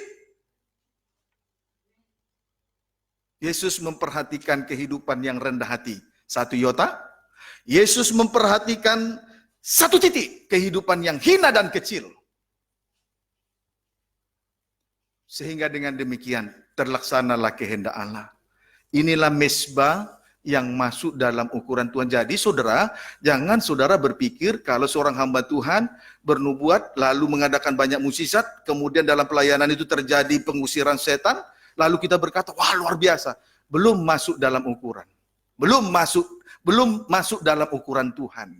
Yesus memperhatikan kehidupan yang rendah hati. Satu iota. Yesus memperhatikan satu titik kehidupan yang hina dan kecil. Sehingga dengan demikian terlaksanalah kehendak Allah. Inilah mesbah yang masuk dalam ukuran Tuhan. Jadi saudara, jangan saudara berpikir kalau seorang hamba Tuhan bernubuat lalu mengadakan banyak mukjizat, kemudian dalam pelayanan itu terjadi pengusiran setan, lalu kita berkata, wah luar biasa. Belum masuk dalam ukuran. Belum masuk dalam ukuran Tuhan.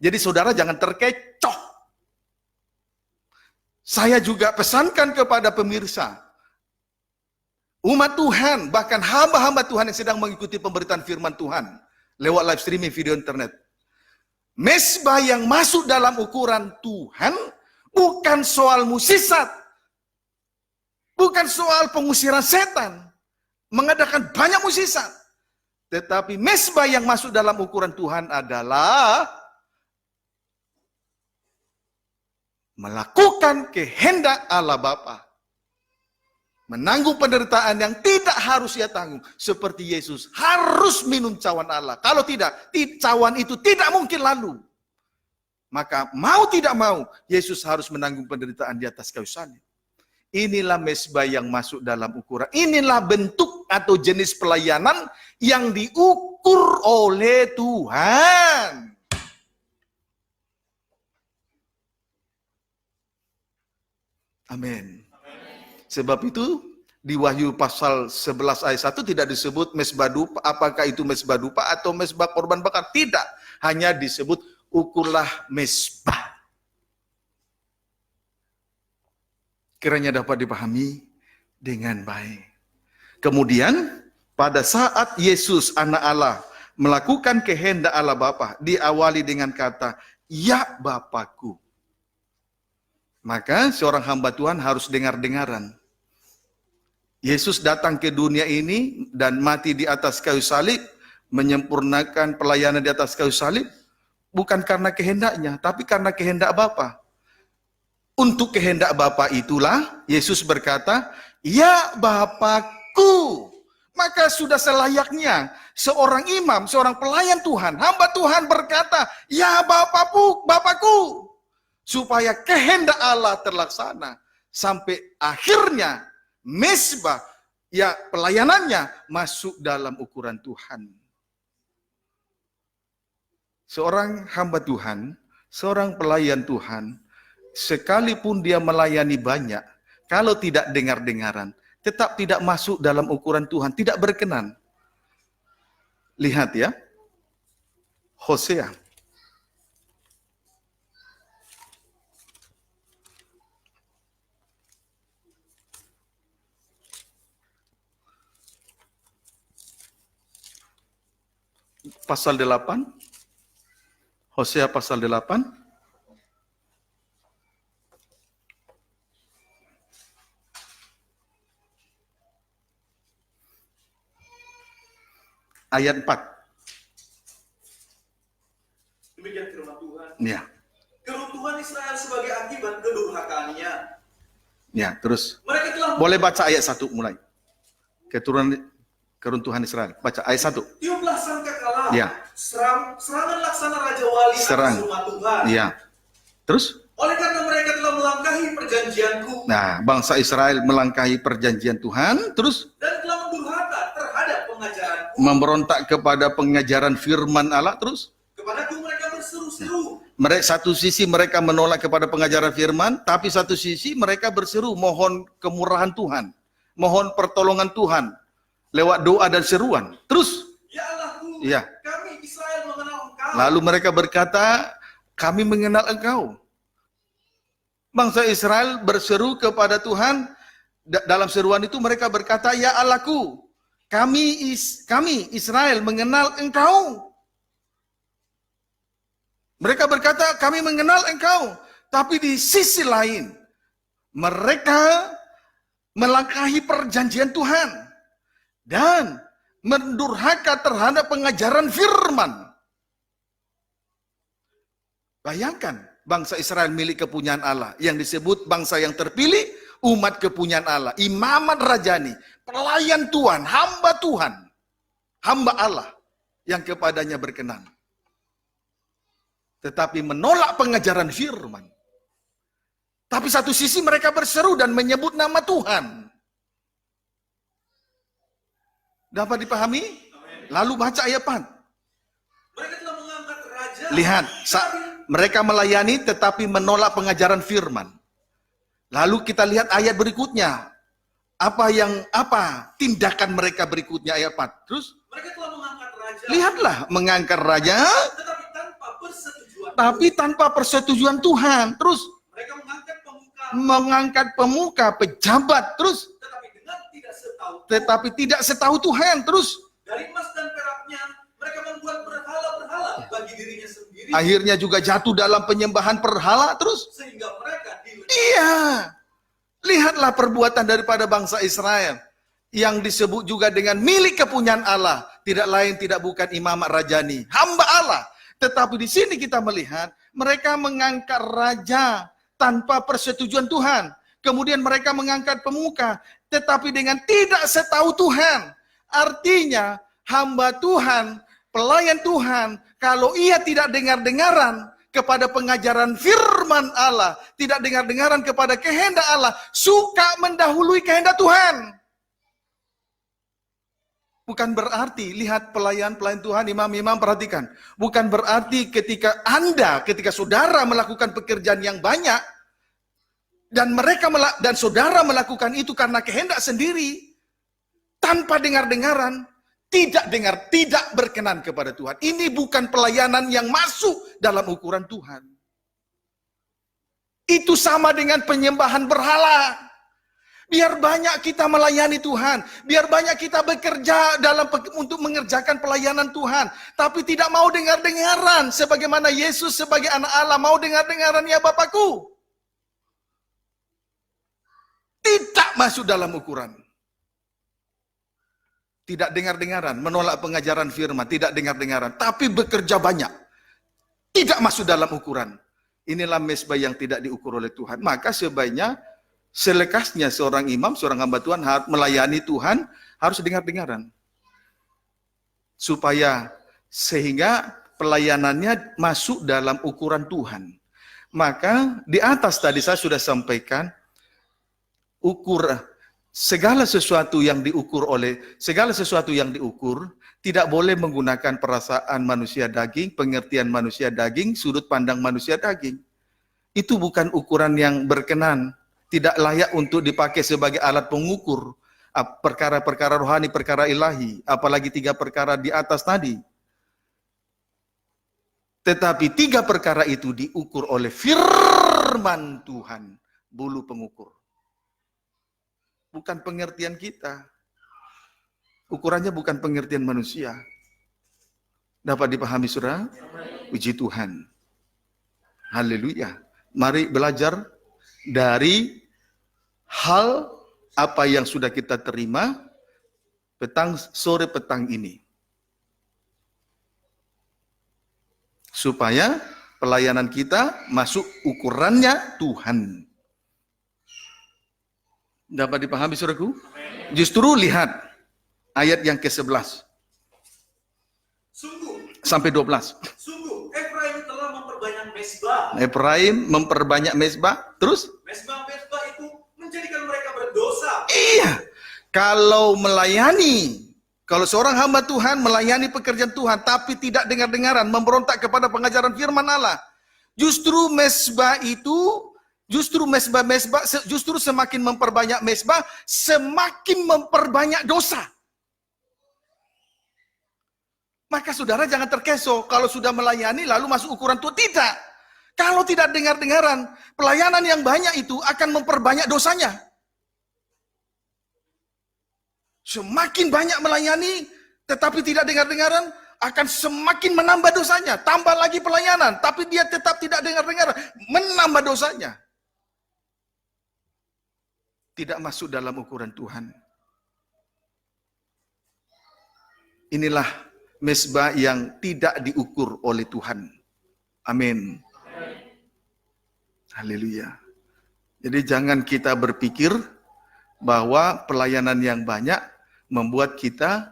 Jadi saudara jangan terkecoh. Saya juga pesankan kepada pemirsa, umat Tuhan, bahkan hamba-hamba Tuhan yang sedang mengikuti pemberitaan firman Tuhan lewat live streaming video internet. Mesbah yang masuk dalam ukuran Tuhan bukan soal mukjizat, bukan soal pengusiran setan, mengadakan banyak mukjizat. Tetapi mesbah yang masuk dalam ukuran Tuhan adalah melakukan kehendak Allah Bapa. Menanggung penderitaan yang tidak harus ia tanggung. Seperti Yesus harus minum cawan Allah. Kalau tidak, cawan itu tidak mungkin lalu. Maka mau tidak mau, Yesus harus menanggung penderitaan di atas kayu salib. Inilah mesbah yang masuk dalam ukuran. Inilah bentuk atau jenis pelayanan yang diukur oleh Tuhan. Amin. Sebab itu di Wahyu pasal 11 ayat 1 tidak disebut mesbah dupa, apakah itu mesbah dupa atau mesbah korban bakar. Tidak, hanya disebut ukurlah mesbah. Kiranya dapat dipahami dengan baik. Kemudian pada saat Yesus anak Allah melakukan kehendak Allah Bapa, diawali dengan kata, ya Bapakku. Maka seorang hamba Tuhan harus dengar-dengaran. Yesus datang ke dunia ini dan mati di atas kayu salib, menyempurnakan pelayanan di atas kayu salib, bukan karena kehendaknya, tapi karena kehendak Bapa. Untuk kehendak Bapa itulah Yesus berkata, ya Bapakku. Maka sudah selayaknya seorang imam, seorang pelayan Tuhan, hamba Tuhan berkata, ya Bapakku. Supaya kehendak Allah terlaksana. Sampai akhirnya mesbah, ya pelayanannya masuk dalam ukuran Tuhan. Seorang hamba Tuhan, seorang pelayan Tuhan, sekalipun dia melayani banyak, kalau tidak dengar-dengaran, tetap tidak masuk dalam ukuran Tuhan, tidak berkenan. Lihat ya, Hosea. Pasal 8, Hosea pasal 8, ayat 4. Demikian firman Tuhan. Ya. Keruntuhan Israel sebagai akibat kedurhakaannya. Ya, terus. Mereka telah Boleh baca ayat 1 mulai. Keruntuhan Israel. Baca ayat 1. tiuplah sangkakala. Ya. Serangan laksana Raja Wali Serang. atas rumah Tuhan. Iya. Terus? Oleh karena mereka telah melangkahi perjanjianku Nah, bangsa Israel melangkahi perjanjian Tuhan, terus dan telah mendurhaka terhadap pengajaranku. memberontak kepada pengajaran firman Allah, terus Kepadaku mereka berseru-seru. satu sisi mereka menolak kepada pengajaran firman, tapi satu sisi mereka berseru mohon kemurahan Tuhan, mohon pertolongan Tuhan lewat doa dan seruan. Terus, Ya Allahku, ya. kami Israel mengenal Engkau. Lalu mereka berkata, kami mengenal Engkau. Bangsa Israel berseru kepada Tuhan, dalam seruan itu mereka berkata, ya Allahku, kami Israel mengenal Engkau. Mereka berkata, kami mengenal Engkau. Tapi di sisi lain, mereka melangkahi perjanjian Tuhan dan mendurhaka terhadap pengajaran firman. Bayangkan, bangsa Israel milik kepunyaan Allah, yang disebut bangsa yang terpilih, umat kepunyaan Allah, imamat rajani, pelayan Tuhan, hamba Allah yang kepadanya berkenan. Tetapi menolak pengajaran firman. Tapi satu sisi mereka berseru dan menyebut nama Tuhan. Dapat dipahami? Lalu baca ayat 4. Mereka telah mengangkat raja. Lihat, mereka melayani tetapi menolak pengajaran firman. Lalu kita lihat ayat berikutnya. Apa tindakan mereka berikutnya ayat 4. Terus Mereka telah mengangkat raja. lihatlah, mengangkat raja Tetapi tanpa persetujuan. tapi tanpa persetujuan Tuhan. Terus Mereka mengangkat pemuka, pejabat, terus tetapi dengan tidak setahu. tetapi tidak setahu Tuhan. Terus Dari emas dan peraknya mereka membuat berhala-berhala bagi dirinya sendiri. akhirnya juga jatuh dalam penyembahan berhala. Terus Sehingga mereka iya, lihatlah perbuatan daripada bangsa Israel yang disebut juga dengan milik kepunyaan Allah, tidak lain tidak bukan imamat rajani, hamba Allah. Tetapi di sini kita melihat mereka mengangkat raja tanpa persetujuan Tuhan. Kemudian mereka mengangkat pemuka, tetapi dengan tidak setahu Tuhan. Artinya hamba Tuhan, pelayan Tuhan, kalau ia tidak dengar-dengaran kepada pengajaran firman Allah, tidak dengar-dengaran kepada kehendak Allah, suka mendahului kehendak Tuhan. Bukan berarti, lihat pelayan-pelayan Tuhan, imam-imam, perhatikan. Bukan berarti ketika saudara melakukan pekerjaan yang banyak, dan saudara melakukan itu karena kehendak sendiri, tanpa dengar-dengaran, tidak berkenan kepada Tuhan. Ini bukan pelayanan yang masuk dalam ukuran Tuhan. Itu sama dengan penyembahan berhala. Biar banyak kita melayani Tuhan, biar banyak kita bekerja untuk mengerjakan pelayanan Tuhan, tapi tidak mau dengar-dengaran sebagaimana Yesus sebagai anak Allah mau dengar-dengaran, ya Bapakku. Tidak masuk dalam ukuran. Tidak dengar-dengaran, menolak pengajaran firman, tidak dengar-dengaran, tapi bekerja banyak. Tidak masuk dalam ukuran. Inilah mesbah yang tidak diukur oleh Tuhan. Maka sebaiknya selekasnya seorang imam, seorang hamba Tuhan harus melayani Tuhan, harus dengar-dengaran. Sehingga pelayanannya masuk dalam ukuran Tuhan. Maka di atas tadi saya sudah sampaikan, segala sesuatu yang diukur tidak boleh menggunakan perasaan manusia daging, pengertian manusia daging, sudut pandang manusia daging. Itu bukan ukuran yang berkenan, tidak layak untuk dipakai sebagai alat pengukur perkara-perkara rohani, perkara ilahi, apalagi 3 perkara di atas tadi. Tetapi 3 perkara itu diukur oleh firman Tuhan, bulu pengukur. Bukan pengertian kita. Ukurannya bukan pengertian manusia. Dapat dipahami, saudara? Puji Tuhan. Haleluya. Mari belajar dari hal apa yang sudah kita terima sore petang ini. Supaya pelayanan kita masuk ukurannya Tuhan. Dapat dipahami, saudaraku? Justru lihat ayat yang ke-11 Sungguh, sampai 12. Efraim telah memperbanyak mesbah. Efraim memperbanyak mesbah. Terus? Mesbah-mesbah itu menjadikan mereka berdosa. Iya. Kalau seorang hamba Tuhan melayani pekerjaan Tuhan, tapi tidak dengar-dengaran, memberontak kepada pengajaran firman Allah, justru semakin memperbanyak mesbah, semakin memperbanyak dosa. Maka saudara jangan terkeso kalau sudah melayani lalu masuk ukuran Tuhan. Tidak. Kalau tidak dengar-dengaran, pelayanan yang banyak itu akan memperbanyak dosanya. Semakin banyak melayani tetapi tidak dengar-dengaran, akan semakin menambah dosanya. Tambah lagi pelayanan, tapi dia tetap tidak dengar-dengaran, menambah dosanya. Tidak masuk dalam ukuran Tuhan. Inilah mesbah yang tidak diukur oleh Tuhan. Amin. Haleluya. Jadi jangan kita berpikir bahwa pelayanan yang banyak membuat kita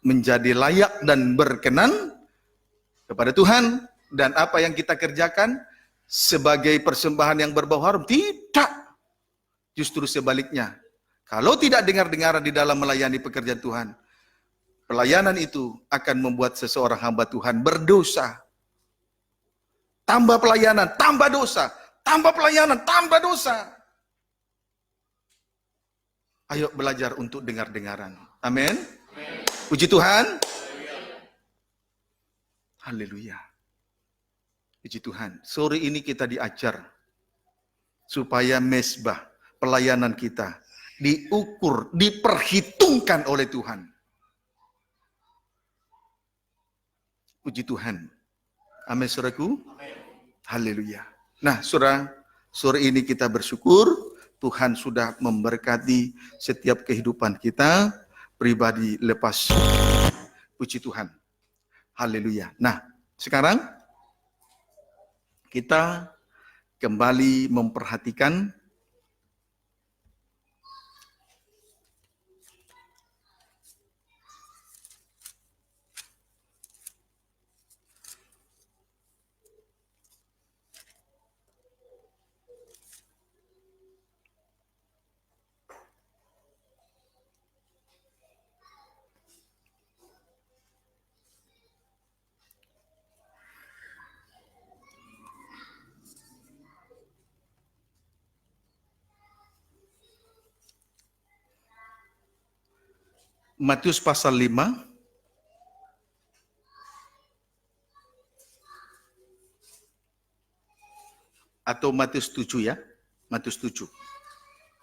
menjadi layak dan berkenan kepada Tuhan, dan apa yang kita kerjakan sebagai persembahan yang berbau harum. Tidak. Justru sebaliknya. Kalau tidak dengar-dengaran di dalam melayani pekerjaan Tuhan, pelayanan itu akan membuat seseorang hamba Tuhan berdosa. Tambah pelayanan, tambah dosa. Tambah pelayanan, tambah dosa. Ayo belajar untuk dengar-dengaran. Amin. Puji Tuhan. Haleluya. Puji Tuhan. Sore ini kita diajar supaya mesbah pelayanan kita diukur, diperhitungkan oleh Tuhan. Puji Tuhan. Amin, saudaraku. Haleluya. Nah, saudara, sore ini kita bersyukur Tuhan sudah memberkati setiap kehidupan kita pribadi lepas. Puji Tuhan. Haleluya. Nah, sekarang kita kembali memperhatikan Matius pasal 5 atau Matius 7 ya. Matius 7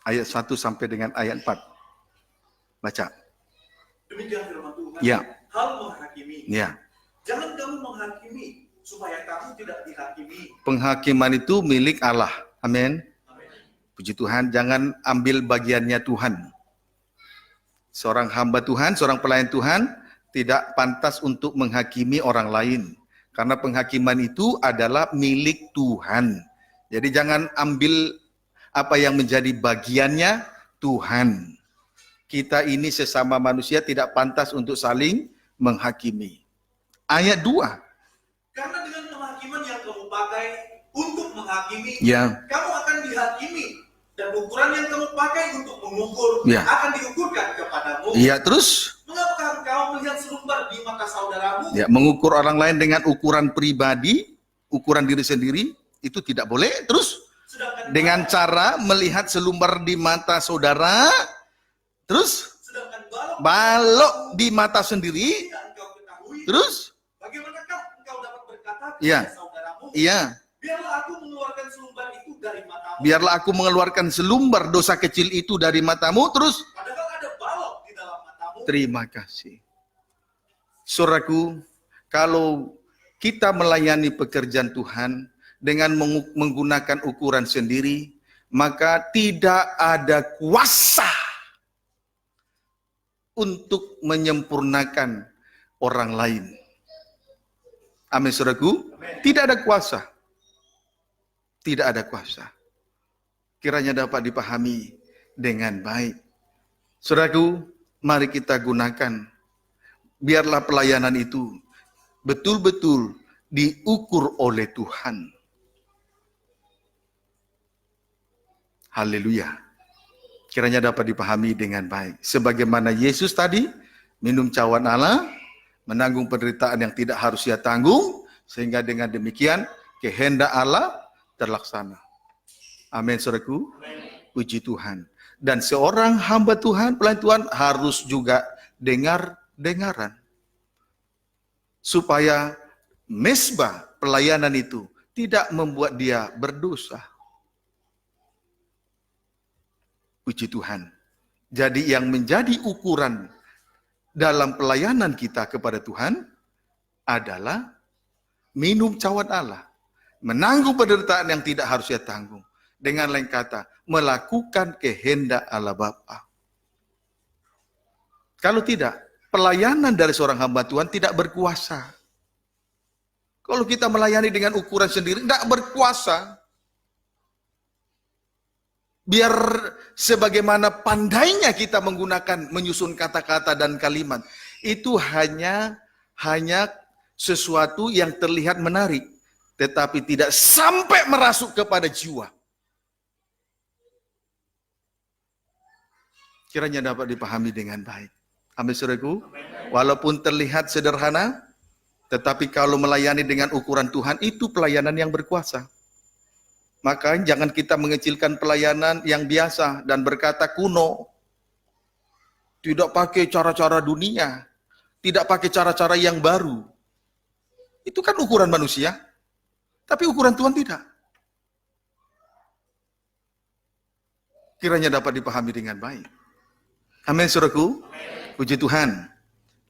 ayat 1 sampai dengan ayat 4. Baca. Demikian firman Tuhan. Ya. Hal menghakimi. Ya. Jangan kamu menghakimi supaya kamu tidak dihakimi. Penghakiman itu milik Allah. Amin. Amin. Puji Tuhan, jangan ambil bagiannya Tuhan. Seorang hamba Tuhan, seorang pelayan Tuhan tidak pantas untuk menghakimi orang lain. Karena penghakiman itu adalah milik Tuhan. Jadi jangan ambil apa yang menjadi bagiannya Tuhan. Kita ini sesama manusia tidak pantas untuk saling menghakimi. Ayat 2. Karena dengan penghakiman yang kamu pakai untuk menghakimi, Ya. kamu akan dihakimi. Dan ukuran yang kamu pakai untuk mengukur Ya. akan diukurkan kepadamu. Iya, terus? Mengapakah engkau melihat selumbar di mata saudaramu? Ya, mengukur orang lain dengan ukuran pribadi, ukuran diri sendiri, itu tidak boleh. Terus? Sedangkan Dengan cara melihat selumbar di mata saudara, terus? sedangkan Balok di mata sendiri, tidak engkau ketahui. terus? Bagaimanakah engkau dapat berkata kepada Iya. saudaramu? Iya. Biarlah aku mengeluarkan selumbar itu dari matamu. Biarlah aku mengeluarkan selumbar dosa kecil itu dari matamu, terus? Padahal ada balok di dalam matamu. Terima kasih. Saudaraku, kalau kita melayani pekerjaan Tuhan dengan menggunakan ukuran sendiri, maka tidak ada kuasa untuk menyempurnakan orang lain. Amin, saudaraku. Tidak ada kuasa. Tidak ada kuasa. Kiranya dapat dipahami dengan baik. Saudaraku, mari kita gunakan. Biarlah pelayanan itu betul-betul diukur oleh Tuhan. Haleluya. Kiranya dapat dipahami dengan baik. Sebagaimana Yesus tadi minum cawan Allah, menanggung penderitaan yang tidak harus ia tanggung, sehingga dengan demikian kehendak Allah terlaksana. Amin, saudaraku. Puji Tuhan. Dan seorang hamba Tuhan, pelayan Tuhan harus juga dengar-dengaran. Supaya mesbah pelayanan itu tidak membuat dia berdosa. Puji Tuhan. Jadi yang menjadi ukuran dalam pelayanan kita kepada Tuhan adalah minum cawan Allah, menanggung penderitaan yang tidak harus ia tanggung. Dengan lain kata, melakukan kehendak Allah Bapa. Kalau tidak, pelayanan dari seorang hamba Tuhan tidak berkuasa. Kalau kita melayani dengan ukuran sendiri, tidak berkuasa. Biar sebagaimana pandainya kita menyusun kata-kata dan kalimat, itu hanya sesuatu yang terlihat menarik, tetapi tidak sampai merasuk kepada jiwa. Kiranya dapat dipahami dengan baik. Amin, saudaraku. Walaupun terlihat sederhana, tetapi kalau melayani dengan ukuran Tuhan, itu pelayanan yang berkuasa. Maka jangan kita mengecilkan pelayanan yang biasa dan berkata kuno. Tidak pakai cara-cara dunia. Tidak pakai cara-cara yang baru. Itu kan ukuran manusia. Tapi ukuran Tuhan tidak. Kiranya dapat dipahami dengan baik. Amin, saudaraku. Puji Tuhan.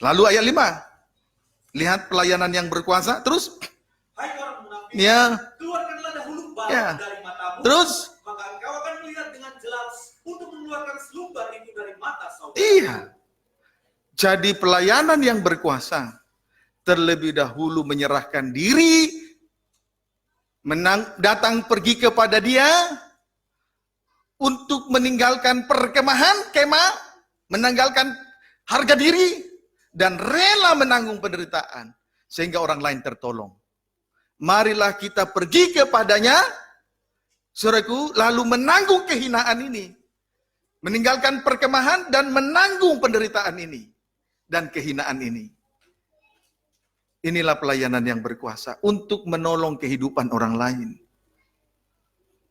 Lalu ayat 5. Lihat pelayanan yang berkuasa. Terus. Hai orang munafik, Ya. keluarkanlah dahulu bara Ya. dari matamu. Terus. Maka engkau akan melihat dengan jelas untuk mengeluarkan selumbar itu dari mata saudara. Iya. Jadi pelayanan yang berkuasa terlebih dahulu menyerahkan diri, datang pergi kepada Dia untuk meninggalkan perkemahan, kemah, menanggalkan harga diri dan rela menanggung penderitaan sehingga orang lain tertolong. Marilah kita pergi kepadanya, saudaraku, lalu menanggung kehinaan ini. Meninggalkan perkemahan dan menanggung penderitaan ini dan kehinaan ini. Inilah pelayanan yang berkuasa untuk menolong kehidupan orang lain.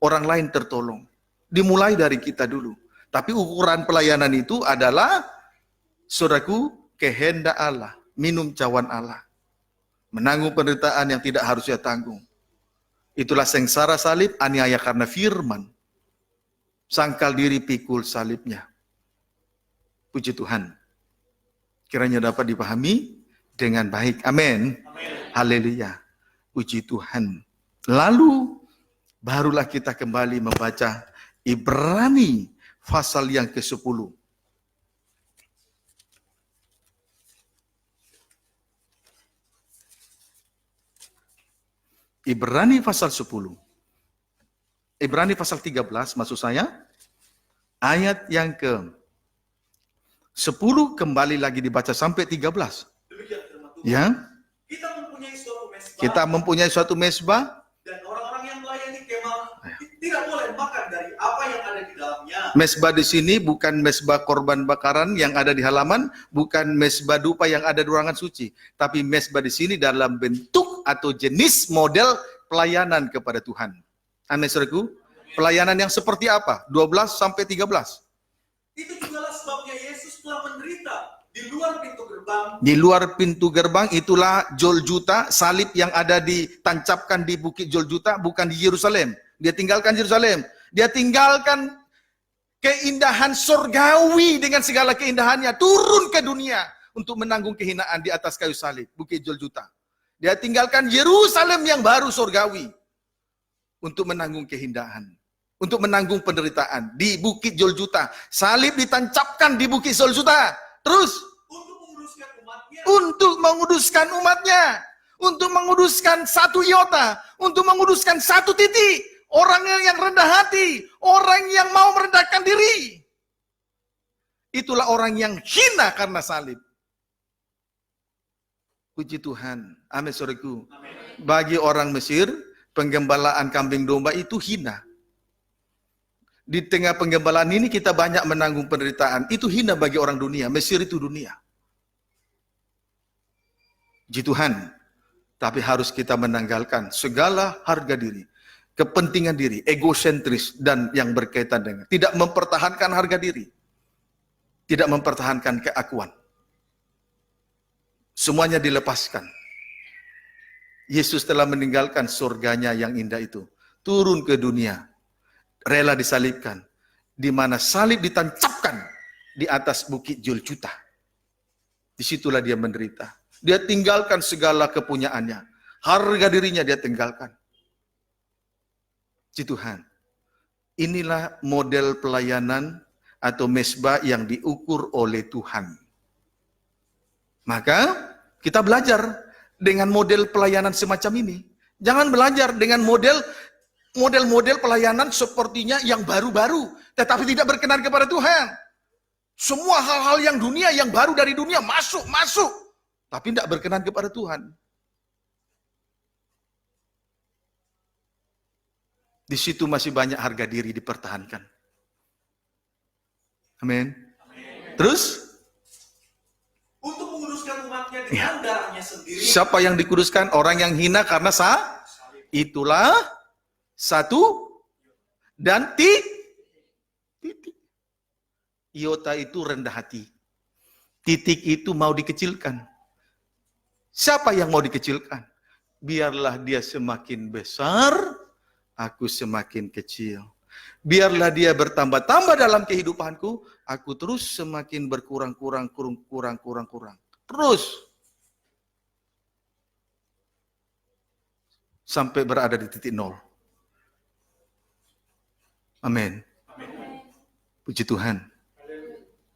Orang lain tertolong. Dimulai dari kita dulu. Tapi ukuran pelayanan itu adalah, saudaraku, kehendak Allah, minum cawan Allah. Menanggung penderitaan yang tidak harus ia tanggung. Itulah sengsara salib, aniaya karena firman. Sangkal diri pikul salibnya. Puji Tuhan. Kiranya dapat dipahami dengan baik. Amin. Haleluya. Puji Tuhan. Lalu barulah kita kembali membaca Ibrani pasal yang ke-10. Ibrani pasal 10. Ibrani pasal 13 maksud saya. Ayat yang ke-10 kembali lagi dibaca sampai 13. Demikian firman Tuhan. Ya. Kita mempunyai suatu mesbah, Kita mempunyai suatu mesbah. dan orang-orang yang melayani kemah tidak boleh makan dari apa yang ada di dalamnya. Mesbah di sini bukan mesbah korban bakaran yang ada di halaman, bukan mesbah dupa yang ada di ruangan suci, tapi mesbah di sini dalam bentuk atau jenis model pelayanan kepada Tuhan. Amin, saudaraku. Pelayanan yang seperti apa? 12 sampai 13. Itu jugalah sebabnya Yesus telah menderita di luar pintu gerbang. Di luar pintu gerbang itulah Golgota, salib yang ada ditancapkan di bukit Golgota, bukan di Yerusalem. Dia tinggalkan Yerusalem. Dia tinggalkan keindahan surgawi dengan segala keindahannya, turun ke dunia untuk menanggung kehinaan di atas kayu salib, bukit Golgota. Dia tinggalkan Yerusalem yang baru surgawi untuk menanggung kehinaan, untuk menanggung penderitaan di bukit Golgota. Salib ditancapkan di bukit Golgota. Terus untuk menguduskan umatnya, untuk menguduskan satu iota, untuk menguduskan satu titik, orang yang rendah hati, orang yang mau merendahkan diri. Itulah orang yang hina karena salib. Puji Tuhan. Amin, saudaraku. Bagi orang Mesir, penggembalaan kambing domba itu hina. Di tengah penggembalaan ini kita banyak menanggung penderitaan. Itu hina bagi orang dunia. Mesir itu dunia. Puji Tuhan. Tapi harus kita menanggalkan segala harga diri, kepentingan diri, egosentris, dan yang berkaitan dengan tidak mempertahankan harga diri, tidak mempertahankan keakuan. Semuanya dilepaskan. Yesus telah meninggalkan surganya yang indah itu, turun ke dunia, rela disalibkan, di mana salib ditancapkan di atas bukit Golgota. Disitulah dia menderita. Dia tinggalkan segala kepunyaannya, harga dirinya dia tinggalkan. Puji Tuhan. Inilah model pelayanan atau mesbah yang diukur oleh Tuhan. Maka kita belajar dengan model pelayanan semacam ini. Jangan belajar dengan model-model pelayanan sepertinya yang baru-baru, tetapi tidak berkenan kepada Tuhan. Semua hal-hal yang dunia, yang baru dari dunia masuk, tapi tidak berkenan kepada Tuhan. Di situ masih banyak harga diri dipertahankan. Amin. Terus? Untuk menguduskan umatnya dengan darahnya sendiri. Siapa yang dikuduskan? Orang yang hina karena itulah satu dan titik. Iota itu rendah hati. Titik itu mau dikecilkan. Siapa yang mau dikecilkan? Biarlah dia semakin besar, aku semakin kecil. Biarlah dia bertambah-tambah dalam kehidupanku, aku terus semakin berkurang. Terus. Sampai berada di titik nol. Amin. Puji Tuhan.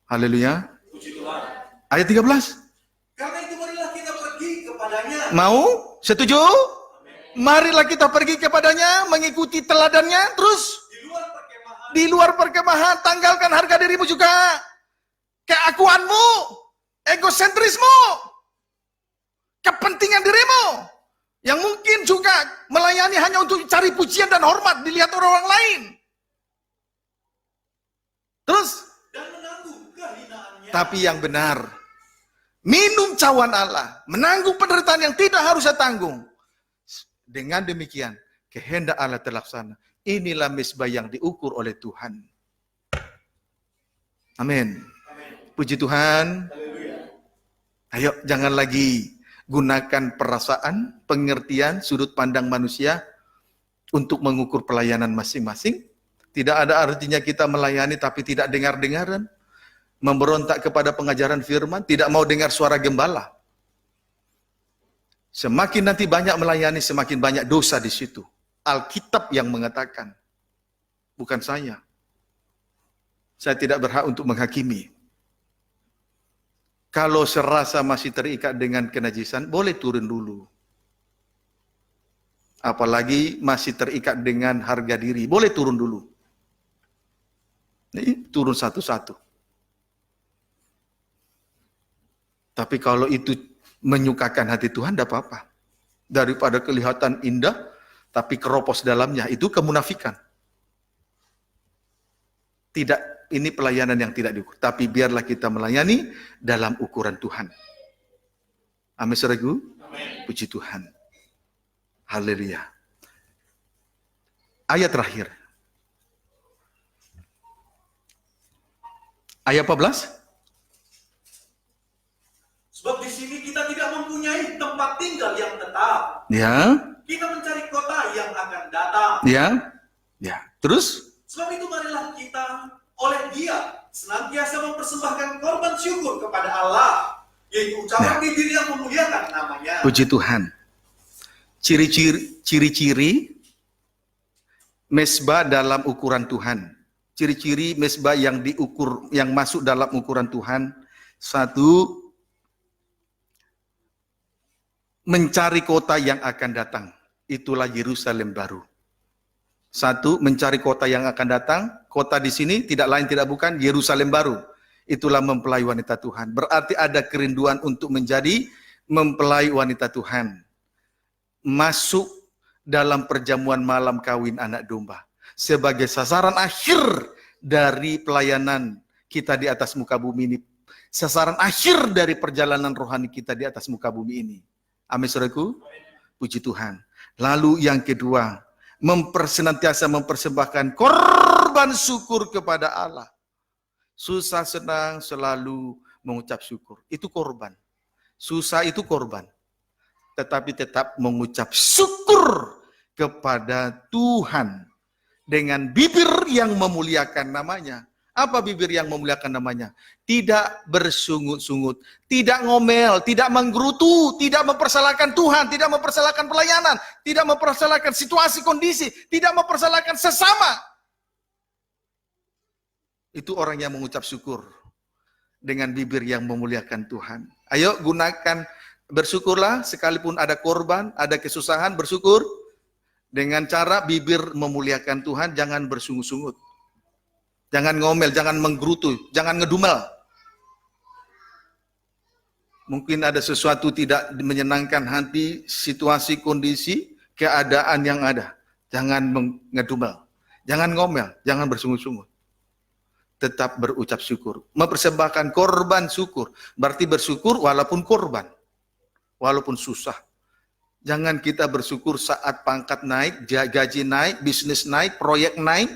Haleluya. Puji Tuhan. Ayat 13. Karena itu marilah kita pergi kepadanya. Mau? Setuju? Marilah kita pergi kepadanya, mengikuti teladannya, terus di luar perkemahan, tanggalkan harga dirimu juga, keakuanmu, egosentrismu, kepentingan dirimu, yang mungkin juga melayani hanya untuk cari pujian dan hormat, dilihat orang lain. Terus, Dan menanggung kehinaannya. tapi yang benar, minum cawan Allah, menanggung penderitaan yang tidak harus saya tanggung. Dengan demikian, kehendak Allah terlaksana. Inilah mesbah yang diukur oleh Tuhan. Amin. Puji Tuhan. Ayo, jangan lagi gunakan perasaan, pengertian, sudut pandang manusia untuk mengukur pelayanan masing-masing. Tidak ada artinya kita melayani tapi tidak dengar-dengaran, memberontak kepada pengajaran firman, tidak mau dengar suara gembala. Semakin nanti banyak melayani, semakin banyak dosa di situ. Alkitab yang mengatakan, bukan saya. Saya tidak berhak untuk menghakimi. Kalau serasa masih terikat dengan kenajisan, boleh turun dulu. Apalagi masih terikat dengan harga diri, boleh turun dulu. Ini turun satu-satu. Tapi kalau itu menyukakan hati Tuhan, tidak apa-apa. Daripada kelihatan indah, tapi keropos dalamnya, itu kemunafikan. Tidak, ini pelayanan yang tidak diukur. Tapi biarlah kita melayani dalam ukuran Tuhan. Amin, saudaraku. Puji Tuhan. Haleluya. Ayat terakhir. Ayat 14. Sebab di sini kita tidak mempunyai tempat tinggal yang tetap. Ya. Kita mencari kota yang akan datang. Ya. Ya. Terus? Sebab itu marilah kita oleh Dia senantiasa mempersembahkan korban syukur kepada Allah, yaitu ucapan bibir yang memuliakan namanya. Puji Tuhan. Ciri-ciri mesbah dalam ukuran Tuhan. Ciri-ciri mesbah yang diukur, yang masuk dalam ukuran Tuhan. Satu, mencari kota yang akan datang. Itulah Yerusalem baru. Satu, mencari kota yang akan datang. Kota di sini tidak lain tidak bukan Yerusalem baru. Itulah mempelai wanita Tuhan. Berarti ada kerinduan untuk menjadi mempelai wanita Tuhan. Masuk dalam perjamuan malam kawin anak domba. sebagai sasaran akhir dari pelayanan kita di atas muka bumi ini. Sasaran akhir dari perjalanan rohani kita di atas muka bumi ini. Amin, saudaraku. Puji Tuhan. Lalu yang kedua, senantiasa mempersembahkan korban syukur kepada Allah. Susah senang selalu mengucap syukur. Itu korban. Susah itu korban. Tetapi tetap mengucap syukur kepada Tuhan dengan bibir yang memuliakan namanya. Apa bibir yang memuliakan namanya? Tidak bersungut-sungut, tidak ngomel, tidak menggerutu, tidak mempersalahkan Tuhan, tidak mempersalahkan pelayanan, tidak mempersalahkan situasi kondisi, tidak mempersalahkan sesama. Itu orang yang mengucap syukur dengan bibir yang memuliakan Tuhan. Ayo gunakan, bersyukurlah sekalipun ada korban, ada kesusahan, bersyukur dengan cara bibir memuliakan Tuhan, jangan bersungut-sungut. Jangan ngomel, jangan menggerutu, jangan ngedumel. Mungkin ada sesuatu tidak menyenangkan hati, situasi, kondisi, keadaan yang ada. Jangan ngedumel, jangan ngomel, jangan bersungut-sungut. Tetap berucap syukur. Mempersembahkan korban syukur. Berarti bersyukur walaupun korban. Walaupun susah. Jangan kita bersyukur saat pangkat naik, gaji naik, bisnis naik, proyek naik.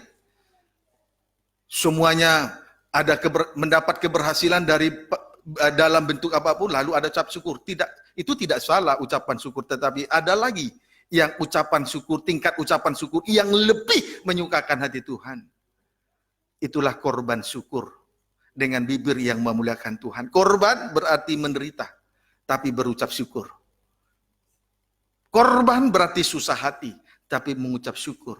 Semuanya ada mendapat keberhasilan dari dalam bentuk apapun, lalu ada ucap syukur. Tidak, itu tidak salah ucapan syukur, tetapi ada lagi yang ucapan syukur, tingkat ucapan syukur yang lebih menyukakan hati Tuhan. Itulah korban syukur dengan bibir yang memuliakan Tuhan. Korban berarti menderita, tapi berucap syukur. Korban berarti susah hati, tapi mengucap syukur.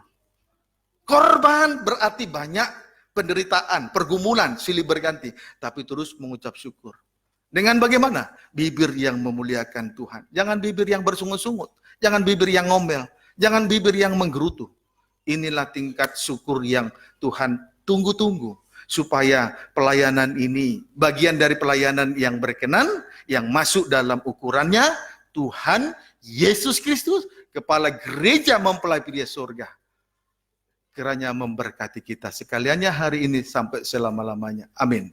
Korban berarti banyak penderitaan, pergumulan, silih berganti, tapi terus mengucap syukur. Dengan bagaimana? Bibir yang memuliakan Tuhan. Jangan bibir yang bersungut-sungut, jangan bibir yang ngomel, jangan bibir yang menggerutu. Inilah tingkat syukur yang Tuhan tunggu-tunggu, supaya pelayanan ini, bagian dari pelayanan yang berkenan, yang masuk dalam ukurannya, Tuhan Yesus Kristus, Kepala Gereja Mempelai Pria Surga, kiranya memberkati kita sekaliannya hari ini sampai selama-lamanya. Amin.